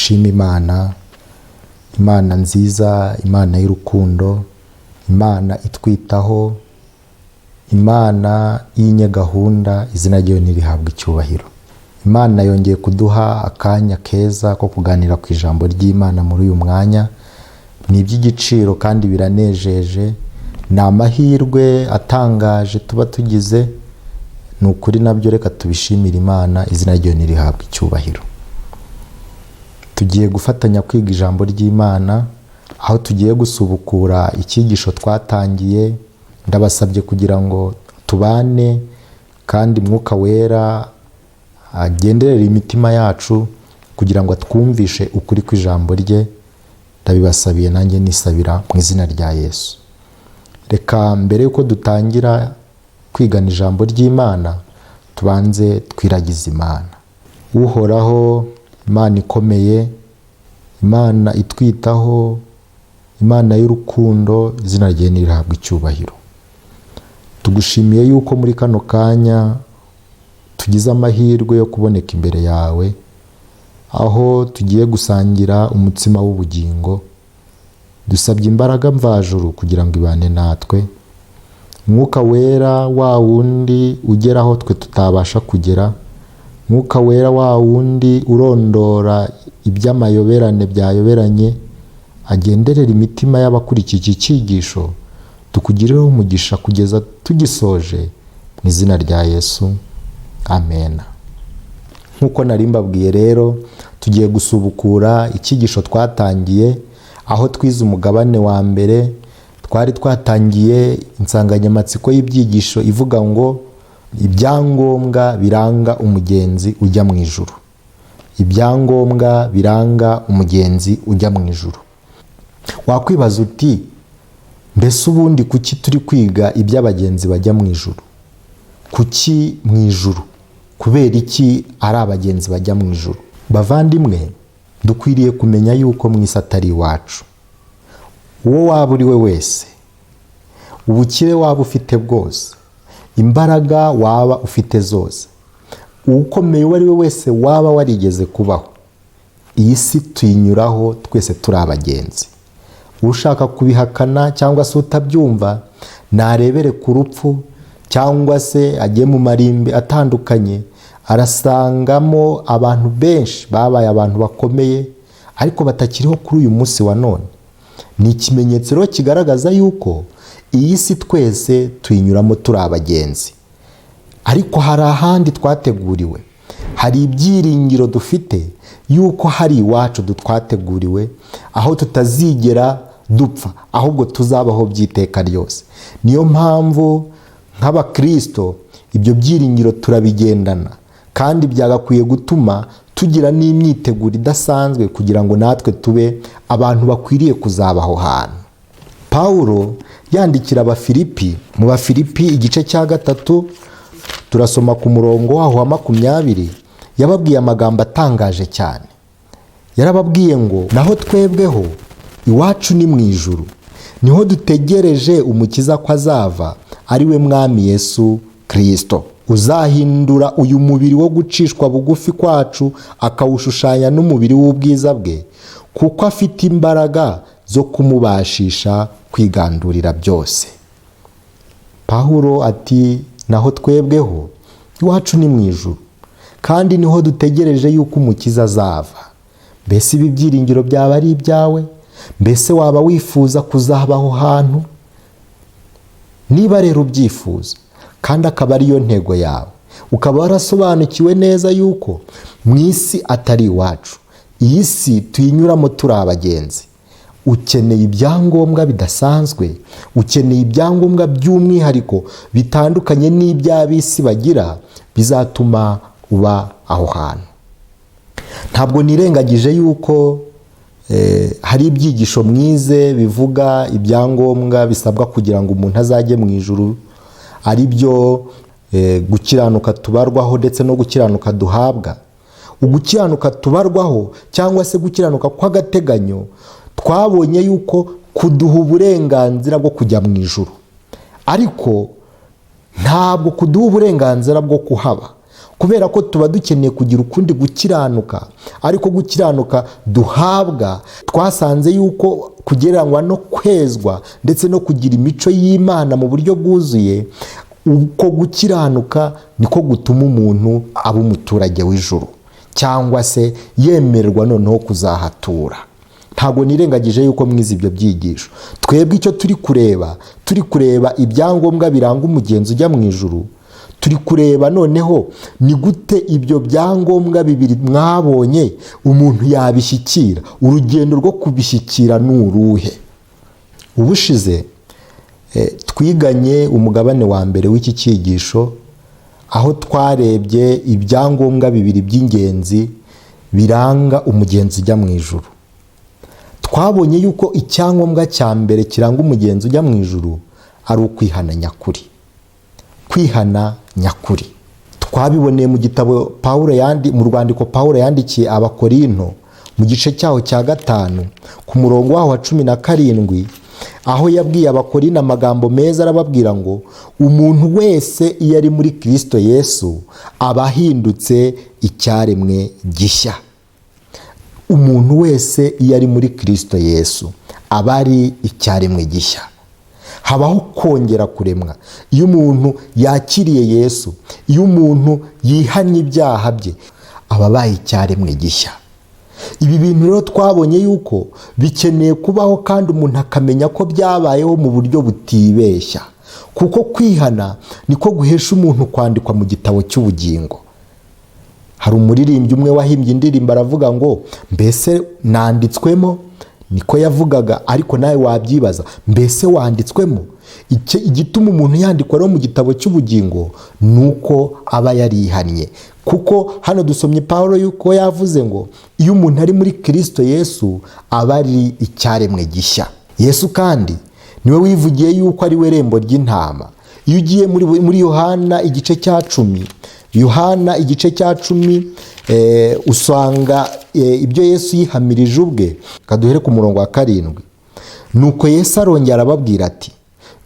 dushima Imana nziza, Imana y'urukundo, Imana itwitaho, Imana y'inyagahunda, izina ryayo nirihabwa icyubahiro. Imana yongeye kuduha akanya keza ko kuganira ku ijambo ry'Imana muri uyu mwanya. Ni iby'igiciro kandi biranejeje, ni amahirwe atangaje tuba tugize. Ni ukuri nabyo reka tubishimire Imana, izina ryayo nirihabwa icyubahiro. Tugiye gufatanya kwiga ijambo ry'Imana, aho tugiye gusubukura icyigisho twatangiye. Ndabasabye kugira ngo tubane kandi Mwuka Wera agenderera imitima yacu kugira ngo atwumvishe ukuri kw'ijambo rye. Ndabibasabiye nanjye nisabira mu izina rya Yesu. Reka mbere yuko dutangira kwigana ijambo ry'Imana tubanze twiragize Imana. Uhoraho, Imana ikomeye, Imana itwitaho, Imana y'urukundo, izina ryayo nirihabwa icyubahiro. Tugushimiye yuko muri kano kanya tugize amahirwe yo kuboneka imbere yawe, aho tugiye gusangira umutsima w'ubugingo. Dusabye imbaraga mvajuru kugira ngo ibane natwe. Mwuka Wera wa wundi ugera aho twe tutabasha kugera, Mwuka Wera wa wundi urondora iby'amayoberane byayoberanye, agenderera imitima y'abakurikiye iki cyigisho. Tukugireho umugisha kugeza tugisoje mu izina rya Yesu, amen. Nk'uko nari mbabwiye rero, tugiye gusubukura icyigisho twatangiye, aho twize umugabane wa mbere. Twari twatangiye insanganyamatsiko y'ibyigisho ivuga ngo ibyangombwa biranga umugenzi ujya mu ijuru. Ibyangombwa biranga umugenzi ujya mu ijuru. Wakwibaza uti, mbese ubundi kuki turi kwiga iby'abagenzi bajya mu ijuru? Kuki mu ijuru? Kubera iki ari abagenzi bajya mu ijuru? Bavandimwe, dukwiriye kumenya yuko mu isi atari iwacu. Uwo waba uri we wese, ubukire waba ufite bwose, imbaraga waba ufite zose, ukomeye uwo ari we wese waba warigeze kubaho, iyi si tuyinyuraho twese turi abagenzi. Ushaka kubihakana cyangwa se utabyumva, narebere ku rupfu cyangwa se ajye mu marimbi atandukanye, arasangamo abantu benshi babaye abantu bakomeye ariko batakiriho kuri uyu munsi wa none. Ni ikimenyetso rero kigaragaza yuko iyi si twese tuyinyuramo turi abagenzi. Ariko hari ahandi twateguriwe, hari ibyiringiro dufite yuko hari iwacu twateguriwe, aho tutazigera dupfa, ahubwo tuzabaho by'iteka ryose. Niyo mpamvu nk'abakristo ibyo byiringiro turabigendana, kandi byagakwiye gutuma tugira n'imyiteguro idasanzwe kugira ngo natwe tube abantu bakwiriye kuzabaho hantu. Pawulo yandikira Abafilipi, mu Bafilipi igice cya 3 turasoma ku murongo waho wa 20, yababwiye amagambo atangaje cyane. Yarababwiye ngo, naho twebweho iwacu ni mu ijuru, niho dutegereje umukiza ko azava, ari we Mwami Yesu Kristo, uzahindura uyu mubiri wo gucishwa bugufi kwacu akawushushanya n'umubiri w'ubwiza bwe, kuko afite imbaraga zo kumubashisha kwigandurira byose. Pawulo ati, naho twebweho iwacu ni mu ijuru, kandi niho dutegereje yuko umukiza azava. Mbese ibi byiringiro byaba ari ibyawe? Mbese waba wifuza kuzabaho hantu? Niba rero ubyifuza kandi akaba ariyo ntego yawe, ukaba warasobanukiwe neza yuko mu isi atari iwacu, iyi si tuyinyuramo turi abagenzi, ukeneye ibyangombwa bidasanzwe, ukeneye ibyangombwa by'umwihariko bitandukanye n'iby'ab'isi bagira, bizatuma uba aho hantu. Ntabwo nirengagije yuko hari ibyigisho mwize bivuga ibyangombwa bisabwa kugira ngo umuntu azajye mu ijuru, ari byo gukiranuka tubarwaho ndetse no gukiranuka duhabwa. Ugukiranuka tubarwaho cyangwa se gukiranuka kw'agateganyo, twabonye yuko kuduha uburenganzira bwo kujya mu ijuru, ariko ntabwo kuduha uburenganzira bwo kuhaba. kubera ko tuba dukeneye kugira ukundi gukiranuka, ariko gukiranuka duhabwa twasanze yuko kugereranywa no kwezwa ndetse no kugira imico y'Imana mu buryo bwuzuye, uko gukiranuka niko gutuma umuntu aba umuturage w'ijuru cyangwa se yemererwa noneho kuzahatura. Ntabwo nirengagije yuko mwize ibyo byigisho. Twebwe icyo turi kureba ibyangombwa biranga umugenzi ujya mu ijuru. Turi kureba noneho ni gute ibyo byangombwa bibiri mwabonye umuntu yabishyikira. Urugendo rwo kubishyikira ni uruhe? Ubushize twiganye umugabane wa mbere w'iki cyigisho, aho twarebye ibyangombwa bibiri by'ingenzi biranga umugenzi ujya mu ijuru. Twabonye yuko icyangombwa cya mbere kiranga umugenzi ujya mu ijuru ari ukwihana nyakuri. Kwihana nyakuri twabiboneye mu gitabo mu rwandiko Pawulo yandikiye Abakorinto mu gice cyaho cya 5 ku murongo waho wa 17, aho yabwiye Abakorinto amagambo meza, arababwira ngo umuntu wese iyo ari muri Kristo Yesu aba ahindutse icyaremwe gishya. Umuntu wese iyo ari muri Kristo Yesu aba ari icyaremwe gishya. Habaho kongera kuremwa. Iyo umuntu yakiriye Yesu, iyo umuntu yihannye ibyaha bye, aba abaye icyaremwe gishya. Ibi bintu rero twabonye yuko bikeneye kubaho kandi umuntu akamenya ko byabayeho mu buryo butibeshya, kuko kwihana niko guhesha umuntu kwandikwa mu gitabo cy'ubugingo. Hari umuririmbyi umwe wahimbye indirimbo aravuga ngo mbese nanditswemo, niko yavugaga, ariko nawe wabyibaza, mbese wanditswemo? Igituma umuntu yandikwa rero mu gitabo cy'ubugingo nuko aba yarihannye, kuko hano dusomye Pawulo yuko yavuze ngo iyo umuntu ari muri Kristo Yesu aba ari icyaremwe gishya. Yesu kandi niwe wivugiye yuko ari we rembo ry'intama. Iyo ugiye muri Yohana igice cya 10, usanga ibyo Yesu yihamirije ubwe. Kaduhere ku murongo wa 7. Nuko Yesu arongera arababwira ati,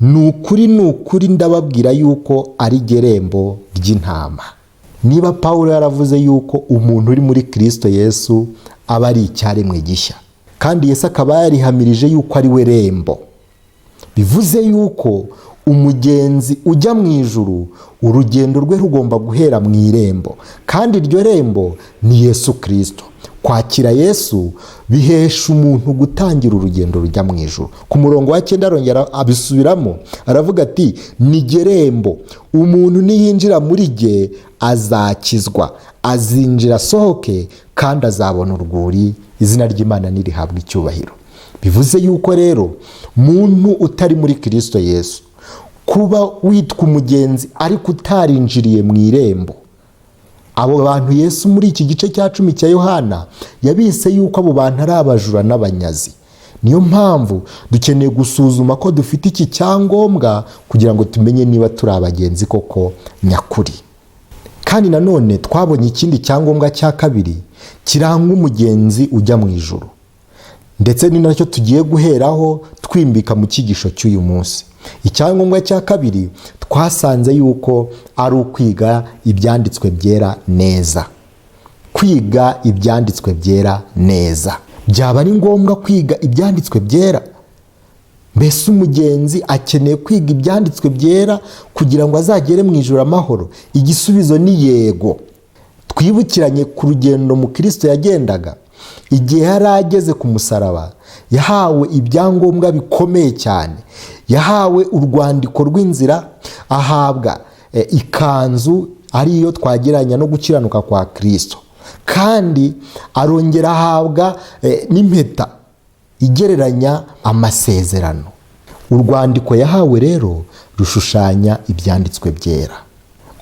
nukuri ndababwira yuko ari gerembo ry'intama. Niba Pawulo yaravuze yuko umuntu uri muri Kristo Yesu aba ari icyaremwe gishya, kandi Yesu akaba yarihamirije yuko ari we rembo, bivuze yuko umugenzi ujya mu ijuru urugendo rwe rugomba guhera mu irembo, kandi iryo rembo ni Yesu Kristo. Kwakira Yesu bihesha umuntu gutangira urugendo rujya mu ijuru. Ku murongo wa 9 arongera abisubiramo aravuga ati, ni gerembo, umuntu niyinjira muri jye azakizwa, azinjira asohoke kandi azabona urwuri, izina ry'Imana nirihabwa icyubahiro. Bivuze yuko rero muntu utari muri Kristo Yesu, kuba witwa umugenzi ariko utarinjiriye mu irembo, abo bantu Yesu muri iki gice cya 10 cya Yohana yabise yuko abo bantu ari abajura n'abanyazi. Niyo mpamvu dukeneye gusuzuma ko dufite iki cyangombwa kugira ngo tumenye niba turi abagenzi koko nyakuri. Kandi nanone twabonye ikindi cyangombwa cya kabiri kiranga umugenzi ujya mu ijuru, ndetse ni nacyo tugiye guheraho twimbika mu cyigisho cy'uyu munsi. Icyangombwa cya kabiri twasanze yuko ari ukwiga ibyanditswe byera neza. Kwiga ibyanditswe byera neza. Byaba ari ngombwa kwiga ibyanditswe byera? Mbese umugenzi akeneye kwiga ibyanditswe byera kugira ngo azagere mu ijuru amahoro? Igisubizo ni yego. Twibukiranye ku rugendo mu Kristo yagendaga. Igihe yari ageze ku musaraba yahawe ibyangombwa bikomeye cyane. Yahawe urwandiko rw'inzira, ahabwa ikanzu ariyo twageranya no gukiranuka kwa Kristo, kandi arongera ahabwa n'impeta igereranya amasezerano. Urwandiko yahawe rero rushushanya ibyanditswe byera.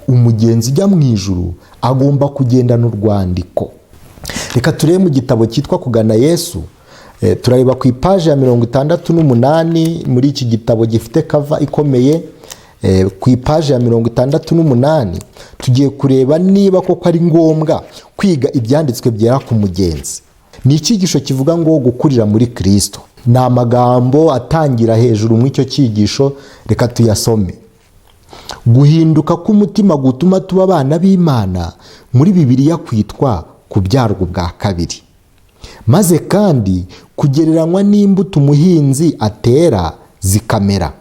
Umugenzi ujya mu ijuru agomba kugendana urwandiko. Reka turebe mu gitabo cyitwa Kugana Yesu. Turareba ku ipaji ya 68 muri iki gitabo gifite kava ikomeye. Ku ipaji ya 68 tugiye kureba niba koko ari ngombwa kwiga ibyanditswe byera ku mugenzi. Ni icyigisho kivuga ngo gukurira muri Kristo. Ni amagambo atangira hejuru mu icyo cyigisho, reka tuyasome. Guhinduka k'umutima gutuma tuba abana b'Imana muri Bibiliya kwitwa kubyarwa ubwa kabiri. Maze kandi kugereranywa n'imbuto umuhinzi atera zikamera.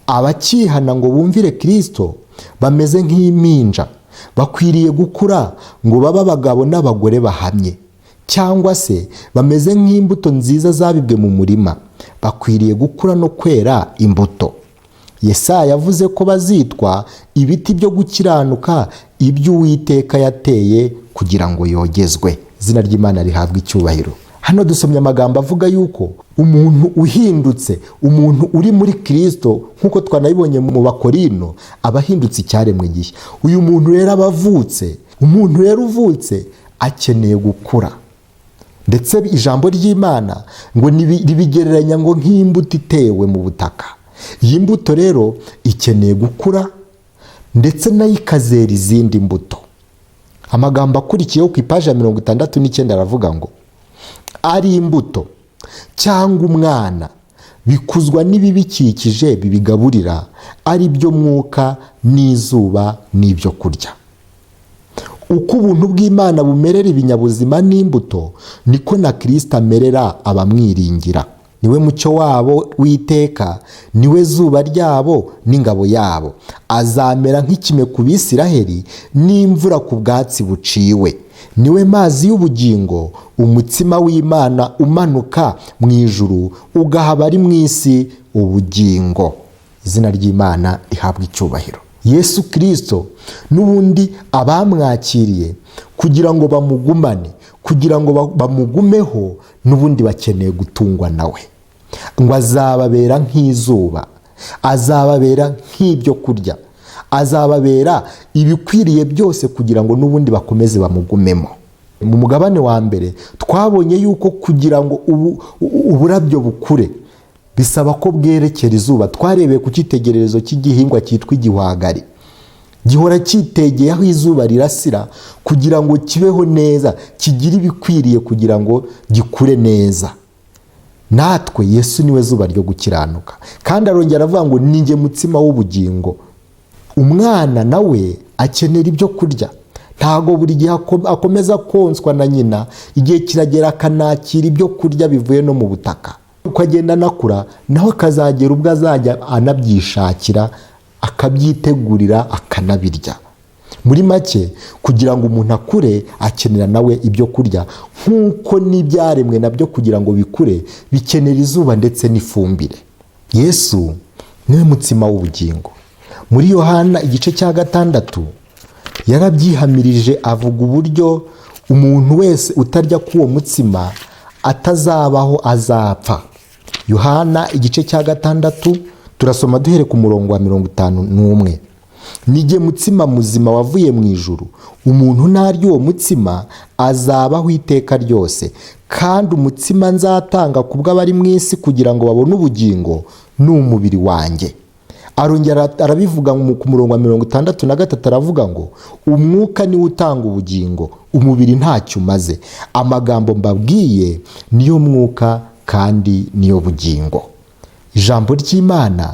Abakihana ngo bumvire Kristo bameze nk'impinja, bakwiriye gukura ngo babe abagabo n'abagore bahamye, cyangwa se bameze nk'imbuto nziza zabibwe mu murima, bakwiriye gukura no kwera imbuto. Yesaya yavuze ko bazitwa ibiti byo gukiranuka, ibyo Uwiteka yateye kugira ngo yogezwe. Izina ry'Imana rihabwa icyubahiro. Hano dusomye amagambo avuga yuko umuntu uhindutse, umuntu uri muri Kristo, nk'uko twanabibonye mu Bakorino, aba ahindutse icyaremwe gishya. Uyu muntu rero aba avutse, umuntu rero uvutse akeneye gukura. Ndetse ijambo ry'Imana ngo ribigereranya ngo nk'imbuto itewe mu butaka. Iyi mbuto rero ikeneye gukura ndetse nayo ikazera izindi mbuto. Amagambo akurikiyeho ku ipaji ya 69 aravuga ngo ari imbuto cyangwa umwana bikuzwa n'ibibikikije bibigaburira, ari byo mwuka n'izuba n'ibyo kurya. Uko ubuntu bw'Imana bumerera ibinyabuzima n'imbuto, niko na Kristo amerera abamwiringira. Niwe mucyo wabo w'iteka, niwe zuba ryabo n'ingabo yabo. Azamera nk'ikime ku Bisiraheli n'imvura ku bwatsi buciwe. Niwe mazi y'ubugingo, umutsima w'Imana umanuka mu ijuru ugaha abari mu isi ubugingo. Izina ry'Imana rihabwa icyubahiro. Yesu Kristo n'ubundi abamwakiriye kugira ngo bamugumane, kugira ngo bamugumeho, n'ubundi bakeneye gutungwa nawe. Ngo azababera nk'izuba, azababera nk'ibyo kurya, azababera ibikwiriye byose kugira ngo n'ubundi bakomeze bamugumemo. Mu mugabane wa mbere twabonye yuko kugira ngo uburabyo bukure bisaba ko bwerekera izuba. Twarebeye ku cyitegererezo cy'igihingwa cyitwa igihwagari. Gihora cyitegeye aho izuba rirasira kugira ngo kibeho neza, kigire ibikwiriye kugira ngo gikure neza. Natwe Yesu niwe zuba ryo gukiranuka, kandi arongera avuga ngo ninjye mutsima w'ubugingo. Umwana nawe akenera ibyo kurya. Ntago buri gihe akomeza konswa na nyina, igihe kiragera akanakira ibyo kurya bivuye no mu butaka. Uko agenda anakura, nawe akazagera ubwo azajya anabyishakira, akabyitegurira, akanabirya. Muri make, kugira ngo umuntu akure akenera nawe ibyo kurya, nk'uko n'ibyaremwe nabyo kugira ngo bikure bikenera izuba ndetse n'ifumbire. Yesu niwe mutsima w'ubugingo. Muri Yohana igice cya 6 yarabyihamirije, avuga uburyo umuntu wese utarya k'uwo mutsima atazabaho, azapfa. Yohana igice cya 6 turasoma duhere ku murongo wa 51. Nijye mutsima muzima wavuye mu ijuru, umuntu narya uwo mutsima azabaho iteka ryose, kandi umutsima nzatanga kubwo abari mu isi kugira ngo babone ubugingo ni umubiri wanjye. Arongera arabivuga ku murongo wa 63 aravuga ngo umwuka niwe utanga ubugingo, umubiri ntacyo umaze. Amagambo mbabwiye niyo mwuka kandi niyo bugingo. Ijambo ry'Imana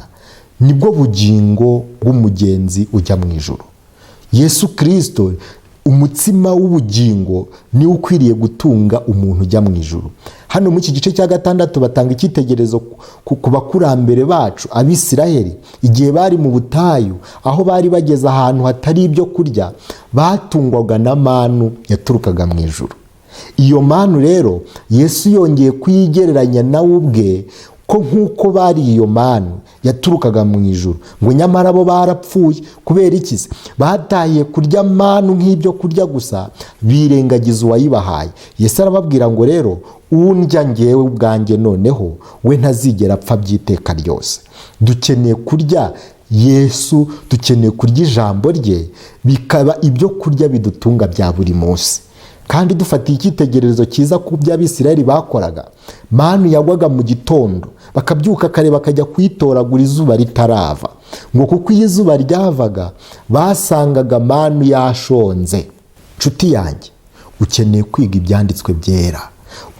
nibwo bugingo bw'umugenzi ujya mu ijuru. Yesu Kristo umutsima w'ubugingo niwe ukwiriye gutunga umuntu ujya mu ijuru. Hano muri iki gice cya 6 batanga icyitegererezo ku bakurambere bacu Abisiraheli, igihe bari mu butayu, aho bari bageze ahantu hatari ibyo kurya, batungwaga na manu yaturukaga mu ijuru. Iyo manu rero Yesu yongeye kuyigereranya nawe ubwe ko nk'uko bari iyo manu yaturukaga mu ijuru, ngo nyamara bo barapfuye. Kubera iki? Batahiye kurya manu nk'ibyo kurya gusa, birengagiza uwayibahaye. Yesu arababwira ngo rero undya ngewe ubwanjye noneho we ntazigera apfa by'iteka ryose. Dukeneye kurya Yesu, dukeneye kurya ijambo rye, bikaba ibyo kurya bidutunga bya buri munsi. Kandi dufatiye icyitegererezo cyiza ku by'Abisirayeli bakoraga, manu yagwaga mu gitondo, bakabyuka kare bakajya kuyitoragura izuba ritarava, ngo kuko iyo izuba ryavaga basangaga manu yashonze. Nshuti yanjye, ukeneye kwiga ibyanditswe byera,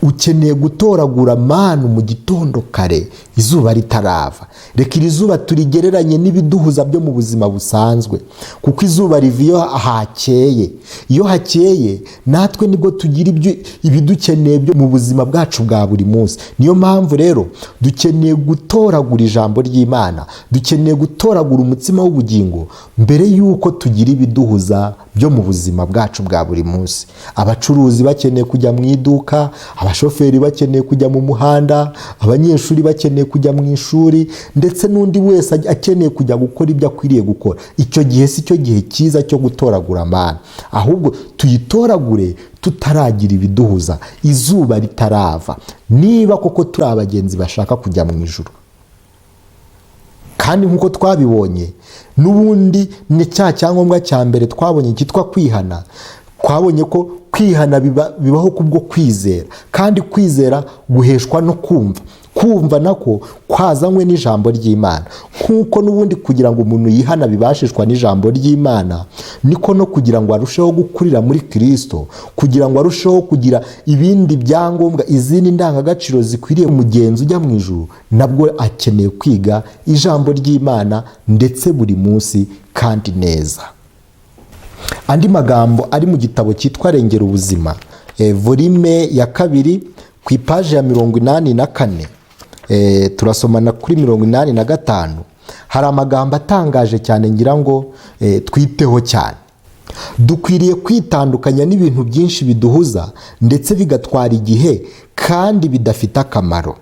ukeneye gutoragura manu mu gitondo kare izuba ritarava. Reka iri zuba turigereranye n'ibiduhuza byo mu buzima busanzwe, kuko izuba riva iyo hakeye. Iyo hakeye natwe nibwo tugira ibidukeneye byo mu buzima bwacu bwa buri munsi. Niyo mpamvu rero dukeneye gutoragura ijambo ry'Imana, dukeneye gutoragura umutsima w'ubugingo mbere y'uko tugira ibiduhuza byo mu buzima bwacu bwa buri munsi. Abacuruzi bakeneye kujya mu iduka, abashoferi bakeneye kujya mu muhanda, abanyeshuri bakeneye kujya mu ishuri, ndetse n'undi wese akeneye kujya gukora ibyo akwiriye gukora. Icyo gihe si cyo gihe cyiza cyo gutoragura amana, ahubwo tuyitoragure tutaragira ibiduhuza, izuba ritarava, niba koko turi abagenzi bashaka kujya mu ijuru. Kandi nk'uko twabibonye n'ubundi ni cya cyangombwa cya mbere twabonye cyitwa kwihana. Twabonye ko kwihana bibaho kubwo kwizera, kandi kwizera guheshwa no kumva. Kumva nako kwazanywe n'ijambo ry'Imana. Nk'uko n'ubundi kugira ngo umuntu yihana bibashishwa n'ijambo ry'Imana, niko no kugira ngo arusheho gukurira muri Kristo, kugira ngo arusheho kugira ibindi byangombwa, izindi ndangagaciro zikwiriye umugenzi ujya mu ijuru, nabwo akeneye kwiga ijambo ry'Imana ndetse buri munsi kandi neza. Andi magambo ari mu gitabo cyitwa Rengera Ubuzima, volume ya 2 ku ipaji ya 84, turasomana kuri 85. Hari amagambo atangaje cyane ngira ngo twiteho cyane. Dukwiriye kwitandukanya n'ibintu byinshi biduhuza ndetse bigatwara igihe kandi bidafite akamaro.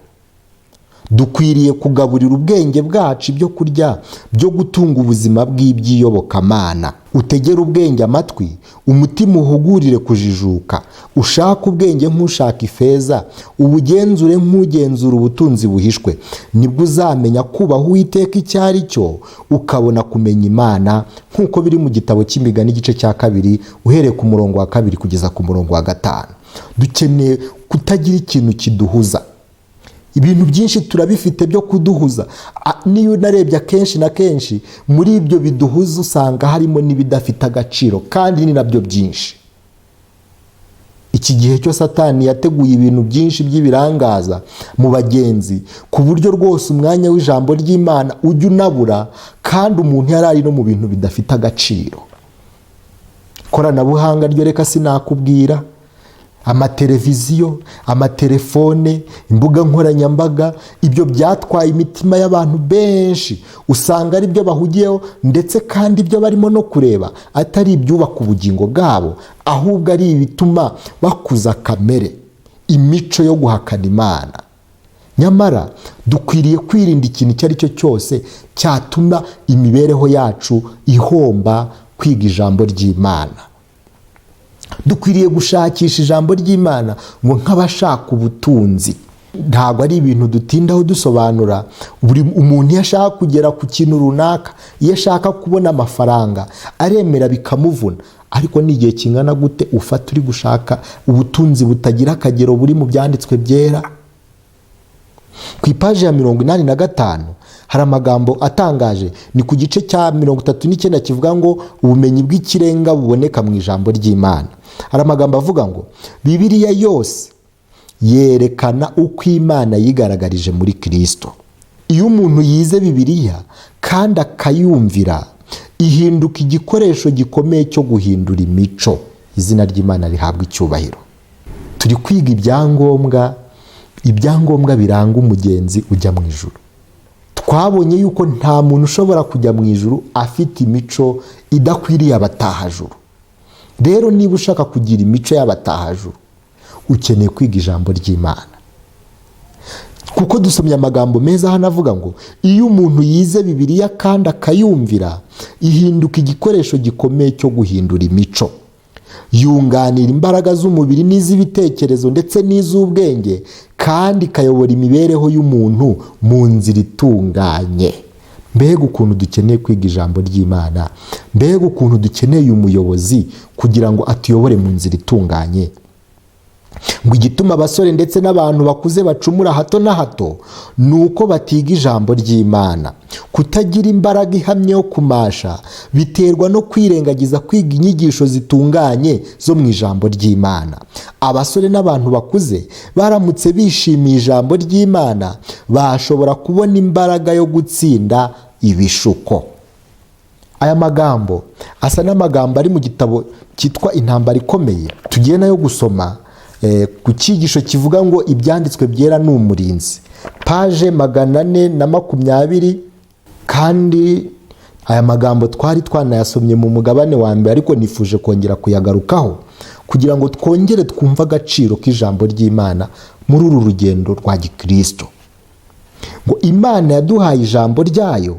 Dukwiriye kugaburira ubwenge bwacu ibyo kurya byo gutunga ubuzima bw'iby'iyobokamana. Utegere ubwenge amatwi, umutima uhugurire kujijuka. Ushaka ubwenge nk'ushaka ifeza, ubugenzure nk'ugenzura ubutunzi buhishwe. Nibwo uzamenya kubaha Uwiteka icyo ari cyo, ukabona kumenya Imana, nk'uko biri mu gitabo cy'Imigani igice cya 2 uhereye ku murongo wa 2 kugeza ku murongo wa 5. Dukeneye kutagira ikintu kiduhuza. Ibintu byinshi turabifite byo kuduhuza. Niyo unarebye akenshi na kenshi muri ibyo biduhuza usanga harimo n'ibidafite agaciro, kandi ni nabyo byinshi. Iki gihe cyo Satani yateguye ibintu byinshi by'ibirangaza mu bagenzi, ku buryo rwose umwanya w'ijambo ry'Imana ujya unabura, kandi umuntu yarari no mu bintu bidafite agaciro. Koranabuhanga ryo reka sinakubwira, amateleviziyo, amatelefone, imbuga nkoranyambaga, ibyo byatwaye imitima y'abantu benshi. Usanga ari byo bahugiyeho, ndetse kandi ibyo barimo no kureba atari ibyubaka ubugingo bwabo, ahubwo ari ibituma bakuza kamere, imico yo guhakana Imana. Nyamara dukwiriye kwirinda ikintu icyo ari cyo cyose cyatuma imibereho yacu ihomba kwiga ijambo ry'Imana. Dukwiriye gushakisha ijambo ry'Imana ngo nk'abashaka ubutunzi. Ntabwo ari ibintu dutindaho dusobanura. Buri umuntu iyo ashaka kugera ku kintu runaka, iyo ashaka kubona amafaranga, aremera bikamuvuna. Ariko ni igihe kingana gute ufata uri gushaka ubutunzi butagira akagero buri mu byanditswe byera? Ku ipaji ya 85 hari amagambo atangaje. Ni ku gice cya 39 kivuga ngo ubumenyi bw'ikirenga buboneka mu ijambo ry'Imana. Hari amagambo avuga ngo Bibiliya yose yerekana uko Imana yigaragarije muri Kristo. Iyo umuntu yize Bibiliya kandi akayumvira, ihinduka igikoresho gikomeye cyo guhindura imico. Izina ry'Imana rihabwa icyubahiro. Turi kwiga ibyangombwa biranga umugenzi ujya mu ijuru. Twabonye yuko nta muntu ushobora kujya mu ijuru afite imico idakwiriye abatahajuru. Rero niba ushaka kugira imico y'abatahajuru, ukeneye kwiga ijambo ry'Imana. Kuko dusomye amagambo meza hano avuga ngo iyo umuntu yize Bibiliya kandi akayumvira, ihinduka igikoresho gikomeye cyo guhindura imico. Yunganira imbaraga z'umubiri n'iz'ibitekerezo ndetse n'iz'ubwenge, kandi ikayobora imibereho y'umuntu mu nzira itunganye. Mbega ukuntu dukeneye kwiga ijambo ry'Imana! Mbega ukuntu dukeneye umuyobozi kugira ngo atuyobore mu nzira itunganye. ngo igituma abasore ndetse n'abantu bakuze bacumura hato na hato ni uko batiga ijambo ry'Imana. Kutagira imbaraga ihamye yo kumasha biterwa no kwirengagiza kwiga inyigisho zitunganye zo mu ijambo ry'Imana. Abasore n'abantu bakuze baramutse bishimiye ijambo ry'Imana bashobora kubona imbaraga yo gutsinda ibishuko. Aya magambo asa n'amagambo ari mu gitabo cyitwa Intambara Ikomeye tugiye nayo gusoma ku cyigisho kivuga ngo ibyanditswe byera ni umurinzi, paje 420. kandi aya magambo twari twanayasomye mu mugabane wa mbere, ariko nifuje kongera kuyagarukaho kugira ngo twongere twumve agaciro k'ijambo ry'Imana muri uru rugendo rwa gikristo. Ngo Imana yaduhaye ijambo ryayo,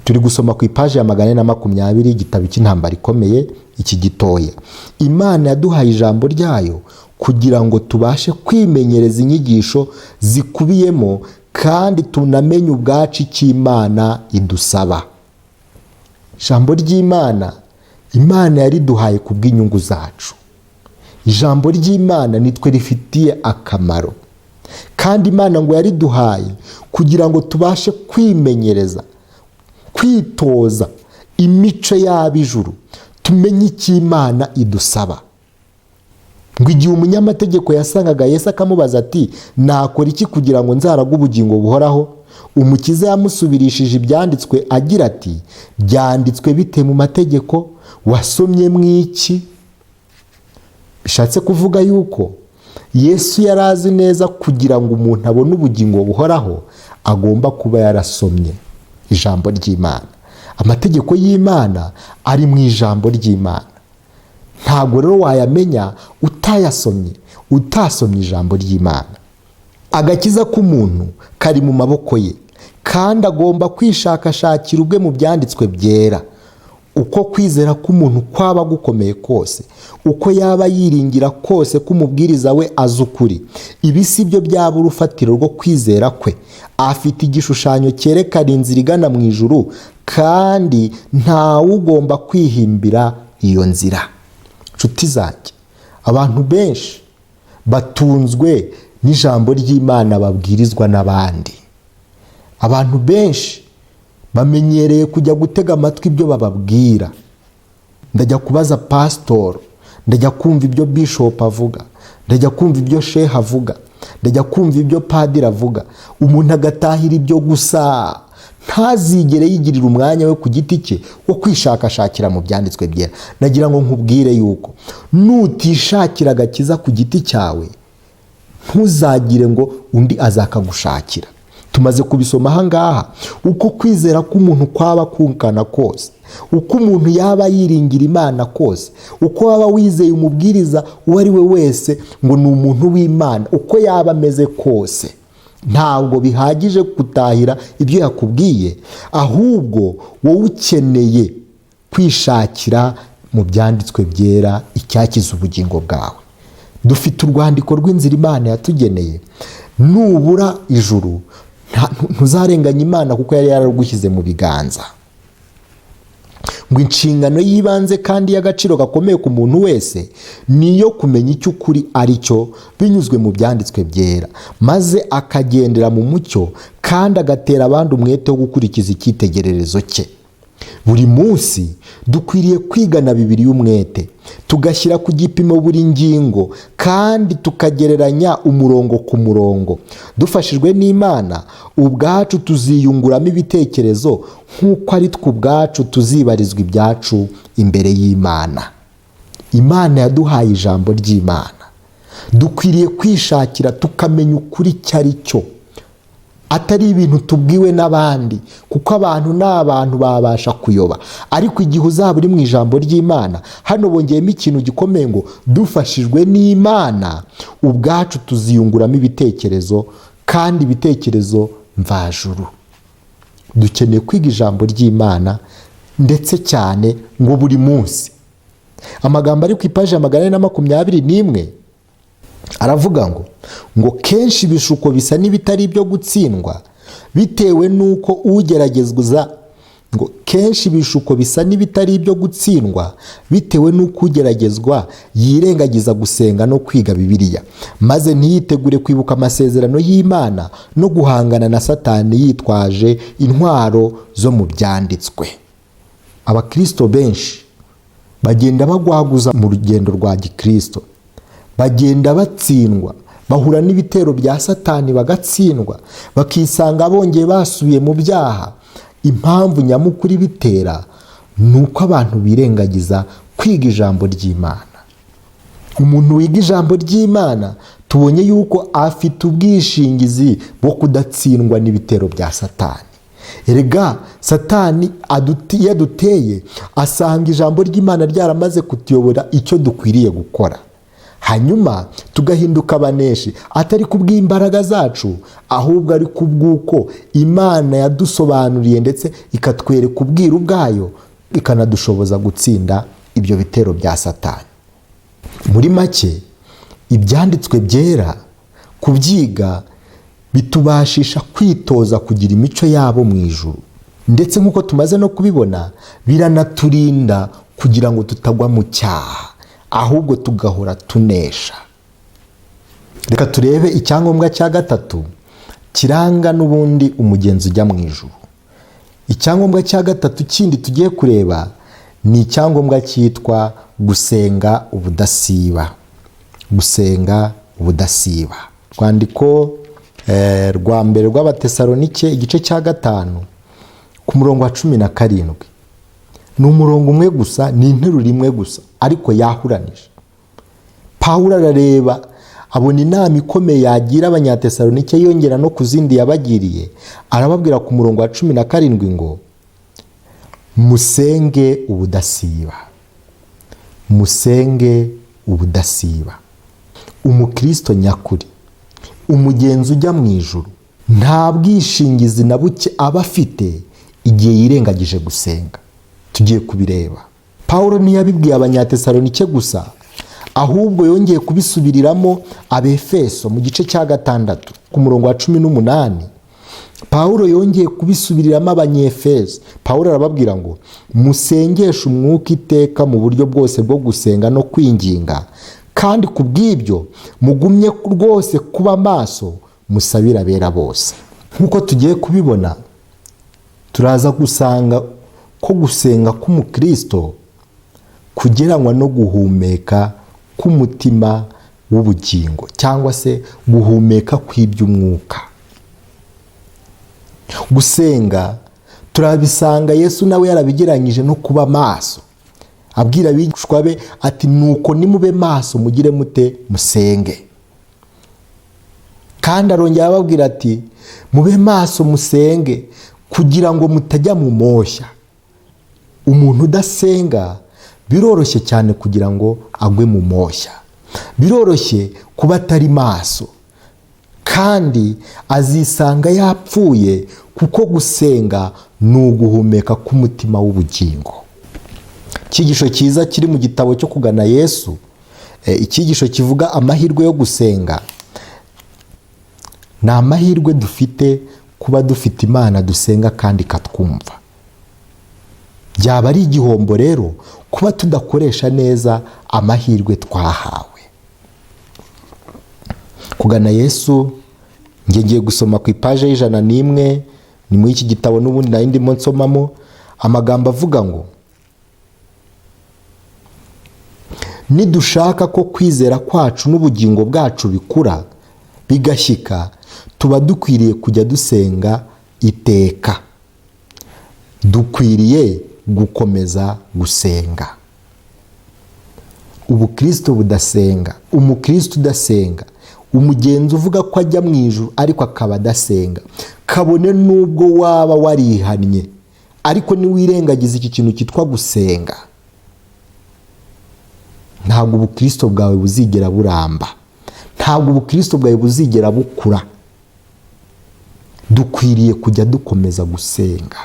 turi gusoma ku ipaje ya 420 igitabo cy'Intambara Ikomeye iki gitoya. Imana yaduhaye ijambo ryayo kugira ngo tubashe kwimenyereza inyigisho zikubiyemo kandi tunamenye ubwacu icyo Imana idusaba. Ijambo ry'Imana, Imana yariduhaye ku bw'inyungu zacu. Ijambo ry'Imana nitwe rifitiye akamaro, kandi Imana ngo yariduhaye kugira ngo tubashe kwimenyereza, kwitoza imico y'ab'ijuru, tumenye icyo Imana idusaba. Ngo igihe umunyamategeko yasangaga Yesu akamubaza ati nakora iki kugira ngo nzaraga ubugingo buhoraho, Umukiza yamusubirishije ibyanditswe agira ati byanditswe bite mu mategeko, wasomye mw'iki? Bishatse kuvuga yuko Yesu yari azi neza kugira ngo umuntu abone ubugingo buhoraho agomba kuba yarasomye ijambo ry'Imana. Amategeko y'Imana ari mu ijambo ry'Imana. Ntabwo rero wayamenya utayasomye, utasomye ijambo ry'Imana. Agakiza k'umuntu kari mu maboko ye, kandi agomba kwishakashakira ubwe mu byanditswe byera. Uko kwizera k'umuntu kwaba gukomeye kose, uko yaba yiringira kose ko umubwiriza we azi ukuri, ibi si byo byaba urufatiro rwo kwizera kwe. Afite igishushanyo cyerekana inzira igana mu ijuru, kandi ntawe ugomba kwihimbira iyo nzira. Nshuti zanjye, abantu benshi batunzwe n'ijambo ry'Imana babwirizwa n'abandi. Abantu benshi bamenyereye kujya gutega amatwi ibyo bababwira. Ndajya kubaza pastor, ndajya kumva ibyo bishop avuga, ndajya kumva ibyo sheikh avuga, ndajya kumva ibyo padiri avuga. Umuntu agatahira ibyo gusa, ntazigere yigirira umwanya we ku giti cye wo kwishakashakira mu byanditswe byera. Nagira ngo nkubwire yuko nutishakira agakiza ku giti cyawe, ntuzagire ngo undi azakagushakira. Tumaze kubisoma aha ngaha uko kwizera k'umuntu kwaba kunkana kose, uko umuntu yaba yiringira Imana kose, uko waba wizeye umubwiriza uwo ari we wese ngo ni umuntu w'Imana, uko yaba ameze kose, ntabwo bihagije gutahira ibyo yakubwiye, ahubwo wowe ukeneye kwishakira mu byanditswe byera icyakiza ubugingo bwawe. Dufite urwandiko rw'inzira Imana yatugeneye. Nubura ijuru ntuzarenganya Imana kuko yari yaragushyize mu biganza. Ngo inshingano y'ibanze kandi y'agaciro gakomeye ku muntu wese niyo kumenya icyo ukuri ari cyo binyuzwe mu byanditswe byera, maze akagendera mu mucyo kandi agatera abandi umwete wo gukurikiza icyitegererezo cye. Buri munsi dukwiriye kwigana Bibiliya umwete, tugashyira ku gipimo buri ngingo kandi tukagereranya umurongo ku murongo. Dufashijwe n'Imana, ubwacu tuziyunguramo ibitekerezo nk'uko ari twe ubwacu tuzibarizwa ibyacu imbere y'Imana. Imana yaduhaye ijambo ry'Imana. Dukwiriye kwishakira tukamenya ukuri icyo ari cyo, atari ibintu tubwiwe n'abandi, kuko abantu n'abantu babasha kuyoba. Ariko igihe uzaba uri mu ijambo ry'Imana, hano bongeyemo ikintu gikomeye ngo dufashijwe n'Imana, ubwacu tuziyunguramo ibitekerezo, kandi ibitekerezo mvajuru. Dukeneye kwiga ijambo ry'Imana ndetse cyane ngo buri munsi. Amagambo ari ku ipaji ya 421 aravuga ngo kenshi ibishuko bisa n'ibitari ibyo gutsindwa, bitewe n'uko ugeragezwa ngo kenshi ibishuko bisa n'ibitari ibyo gutsindwa bitewe n'uko ugeragezwa yirengagiza gusenga no kwiga Bibiliya, maze ntiyitegure kwibuka amasezerano y'Imana no guhangana na Satani yitwaje intwaro zo mu byanditswe. Abakristo benshi bagenda bagwaguza mu rugendo rwa gikristo, bagenda batsindwa, bahura n'ibitero bya Satani bagatsindwa, bakisanga bongeye basubiye mu byaha. Impamvu nyamukuru ibitera ni uko abantu birengagiza kwiga ijambo ry'Imana. Umuntu wiga ijambo ry'Imana tubonye yuko afite ubwishingizi bwo kudatsindwa n'ibitero bya Satani. Erega Satani iyo aduteye asanga ijambo ry'Imana ryaramaze kutuyobora icyo dukwiriye gukora, hanyuma tugahinduka abaneshi, atari kubw'imbaraga zacu ahubwo ari kubw'uko Imana yadusobanuriye ndetse ikatwereka ubwiru bwayo, ikanadushoboza gutsinda ibyo bitero bya Satani. Muri make, ibyanditswe byera kubyiga bitubashisha kwitoza kugira imico yabo mu ijuru, ndetse nk'uko tumaze no kubibona biranaturinda kugira ngo tutagwa mu cyaha, ahubwo tugahora tunesha. Reka turebe icyangombwa cya gatatu kiranga n'ubundi umugenzi ujya mu ijuru. Icyangombwa cya gatatu kindi tugiye kureba ni icyangombwa cyitwa gusenga ubudasiba. Gusenga ubudasiba. Rwandiko rwa mbere rw'Abatesalonike igice cya 5 ku murongo wa 17. Ni umurongo umwe gusa, ni interuro imwe gusa, ariko yahuranije. Pawulo arareba abona inama ikomeye yagira Abanyatesalonike yongera no ku zindi yabagiriye, arababwira ku murongo wa 17 ngo musenge ubudasiba. Musenge ubudasiba. Umukristo nyakuri, umugenzi ujya mu ijuru, nta bwishingizi na buke aba afite igihe yirengagije gusenga. Tugiye kubireba. Pawulo ntiyabibwiye Abanyatesalonike gusa, ahubwo yongeye kubisubiriramo Abefeso mu gice cya 6 ku murongo wa 18. Pawulo yongeye kubisubiriramo Abanyefeso. Pawulo arababwira ngo musengeshe umwuka iteka mu buryo bwose bwo gusenga no kwinginga, kandi kubw'ibyo mugumye rwose kuba maso, musabira abera bose. Nk'uko tugiye kubibona, turaza gusanga ko gusenga k'umukristo kugereranywa no guhumeka k'umutima w'ubugingo, cyangwa se guhumeka kw'iby'umwuka. Gusenga turabisanga Yesu nawe yarabigeranyije no kuba maso, abwira abigishwa be ati nuko nimube maso mugire mute musenge. Kandi arongera ababwira ati mube maso musenge kugira ngo mutajya mu moshya. Umuntu udasenga biroroshye cyane kugira ngo agwe mu moshya, biroroshye kuba atari maso, kandi azisanga yapfuye, kuko gusenga ni uguhumeka k'umutima w'ubugingo. Icyigisho cyiza kiri mu gitabo cyo kugana Yesu, icyigisho kivuga amahirwe yo gusenga. Ni amahirwe dufite kuba dufite Imana dusenga kandi ikatwumva. Byaba ari igihombo rero kuba tudakoresha neza amahirwe twahawe. Kugana Yesu, ngiye gusoma ku ipaje y'101, ni muri iki gitabo n'ubundi nari ndimo nsomamo amagambo avuga ngo nidushaka ko kwizera kwacu n'ubugingo bwacu bikura bigashyika, tuba dukwiriye kujya dusenga iteka. Dukwiriye gukomeza gusenga. Ubukristo budasenga, umukristo udasenga, umugenzi uvuga ko ajya mu ijuru ariko akaba adasenga, kabone nubwo waba warihannye, ariko niwirengagiza iki kintu cyitwa gusenga, ntabwo ubukristo bwawe buzigera buramba, ntabwo ubukristo bwawe buzigera bukura. Dukwiriye kujya dukomeza gusenga.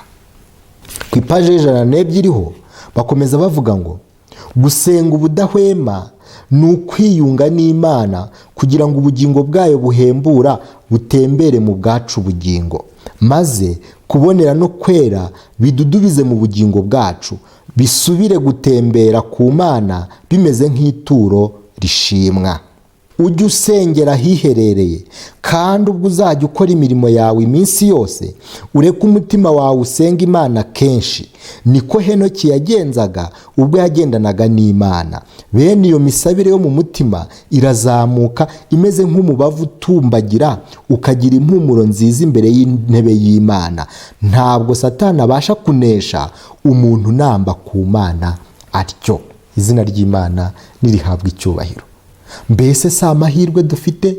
Ku ipaje y'102 iriho bakomeza bavuga ngo gusenga ubudahwema ni ukwiyunga n'Imana kugira ngo ubugingo bwayo buhembura butembere mu bwacu bugingo, maze kubonera no kwera bidudubize mu bugingo bwacu, bisubire gutembera ku Mana bimeze nk'ituro rishimwa. Ujye usengera ahiherereye, kandi ubwo uzajya ukora imirimo yawe iminsi yose, ureke umutima wawe usenga Imana kenshi. Niko Henoki yagenzaga ubwo yagendanaga n'Imana. Bene iyo misabire yo mu mutima irazamuka imeze nk'umubavu utumbagira, ukagira impumuro nziza imbere y'intebe y'Imana. Ntabwo Satani abasha kunesha umuntu namba ku Mana atyo. Izina ry'Imana nirihabwa icyubahiro. Mbese si amahirwe dufite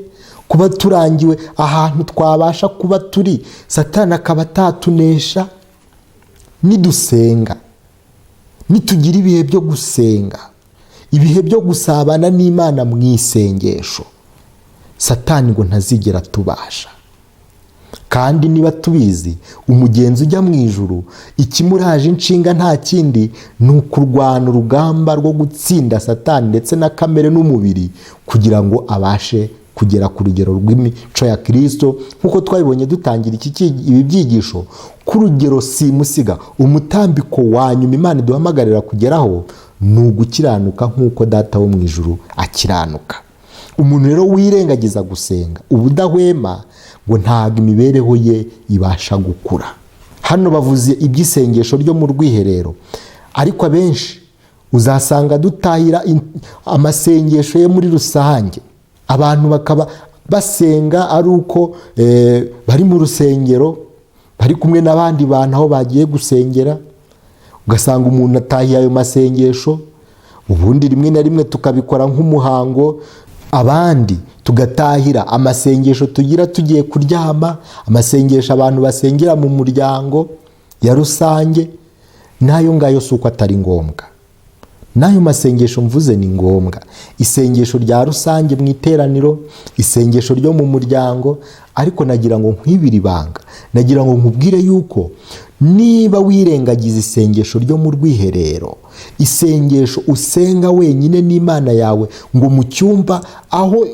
kuba turangiwe ahantu twabasha kuba turi, Satani akaba atatunesha? Nidusenga, nitugira ibihe byo gusenga, ibihe byo gusabana n'Imana mu isengesho, Satani ngo ntazigera tubasha. Kandi niba tubizi, umugenzi ujya mu ijuru, ikimuraje inshinga nta kindi ni ukurwana urugamba rwo gutsinda Satani ndetse na kamere n'umubiri, kugira ngo abashe kugera ku rugero rw'imico ya Kristo. Nk'uko twabibonye dutangira ibi byigisho, ku rugero simusiga, umutambiko wa nyuma Imana iduhamagarira kugeraho ni ugukiranuka nk'uko Data wo mu ijuru akiranuka. Umuntu rero wirengagiza gusenga ubudahwema, ngo ntabwo imibereho ye ibasha gukura. Hano bavuze iby'isengesho ryo mu rwiherero, ariko abenshi uzasanga dutahira amasengesho ye muri rusange. Abantu bakaba basenga ari uko bari mu rusengero, bari kumwe n'abandi bantu aho bagiye gusengera. Ugasanga umuntu atahiye ayo masengesho, ubundi rimwe na rimwe tukabikora nk'umuhango. Abandi tugatahira amasengesho tugira tugiye kuryama, amasengesho abantu basengera mu muryango ya rusange. Nayo ngayo si uko atari ngombwa. Nayo masengesho mvuze ni ngombwa. Isengesho rya rusange mu iteraniro, isengesho ryo mu muryango. Ariko nagira ngo nkwibire ibanga, nagira ngo nkubwire yuko niba wirengagiza isengesho ryo mu rwiherero, isengesho usenga wenyine n'Imana yawe, ngo mu cyumba aho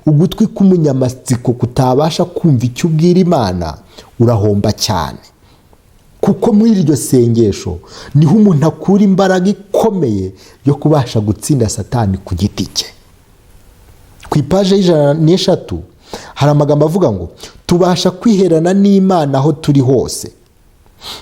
ugutwi k'umunyamatsiko kutabasha kumva icyo ubwira Imana, urahomba cyane. Kuko muri iryo sengesho niho umuntu akura imbaraga ikomeye yo kubasha gutsinda Satani ku giti cye. Ku ipaje y'103 hari amagambo avuga ngo tubasha kwiherana n'Imana aho turi hose.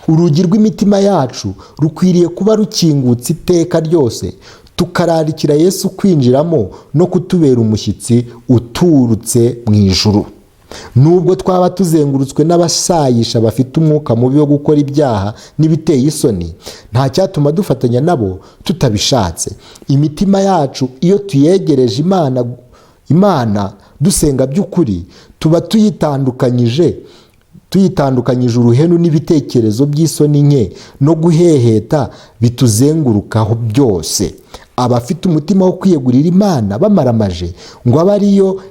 Urugi rw'imitima yacu rukwiriye kuba rukingutse iteka ryose, tukararikira Yesu kwinjiramo no kutubera umushyitsi uturutse mu ijuru. Nubwo twaba tuzengurutswe n'abasayisha bafite umwuka mubi wo gukora ibyaha n'ibiteye isoni, nta cyatuma dufatanya nabo tutabishatse. Imitima yacu iyo tuyegereje Imana dusenga by'ukuri, tuba tuyitandukanyije uruhenu n'ibitekerezo by'isoni nke no guheheta bituzengurukaho byose. Abafite umutima wo kwiyegurira Imana bamaramaje ngo abe ariyo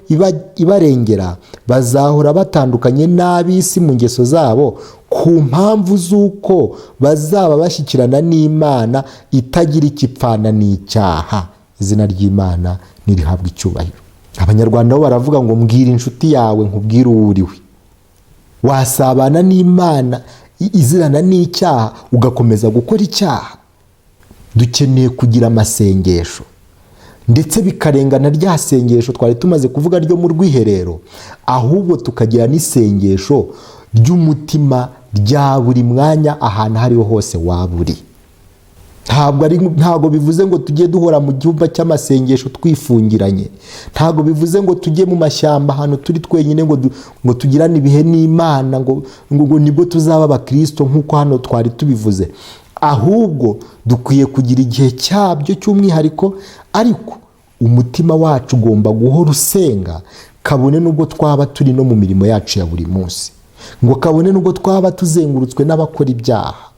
ibarengera, bazahora batandukanye n'ab'isi mu ngeso zabo, ku mpamvu z'uko bazaba bashyikirana n'Imana itagira ikipfana n'icyaha. Izina ry'Imana nirihabwa icyubahiro. Abanyarwanda bo baravuga ngo mbwira inshuti yawe nkubwire uwo uriwe. Wasabana n'Imana izirana n'icyaha ugakomeza gukora icyaha? Dukeneye kugira amasengesho, ndetse bikarengana rya sengesho twari tumaze kuvuga ryo mu rwiherero, ahubwo tukagira n'isengesho ry'umutima rya buri mwanya ahantu hariho hose waba uri. Ntabwo bivuze ngo tujye duhora mu cyumba cy'amasengesho twifungiranye. Ntabwo bivuze ngo tujye mu mashyamba ahantu turi twenyine ngo tugirane ibihe n'Imana ngo nibwo tuzaba abakristo nk'uko hano twari tubivuze. Ahubwo dukwiye kugira igihe cyabyo cy'umwihariko, ariko umutima wacu ugomba guhora usenga, kabone nubwo twaba turi no mu mirimo yacu ya buri munsi, ngo kabone nubwo twaba tuzengurutswe n'abakora ibyaha,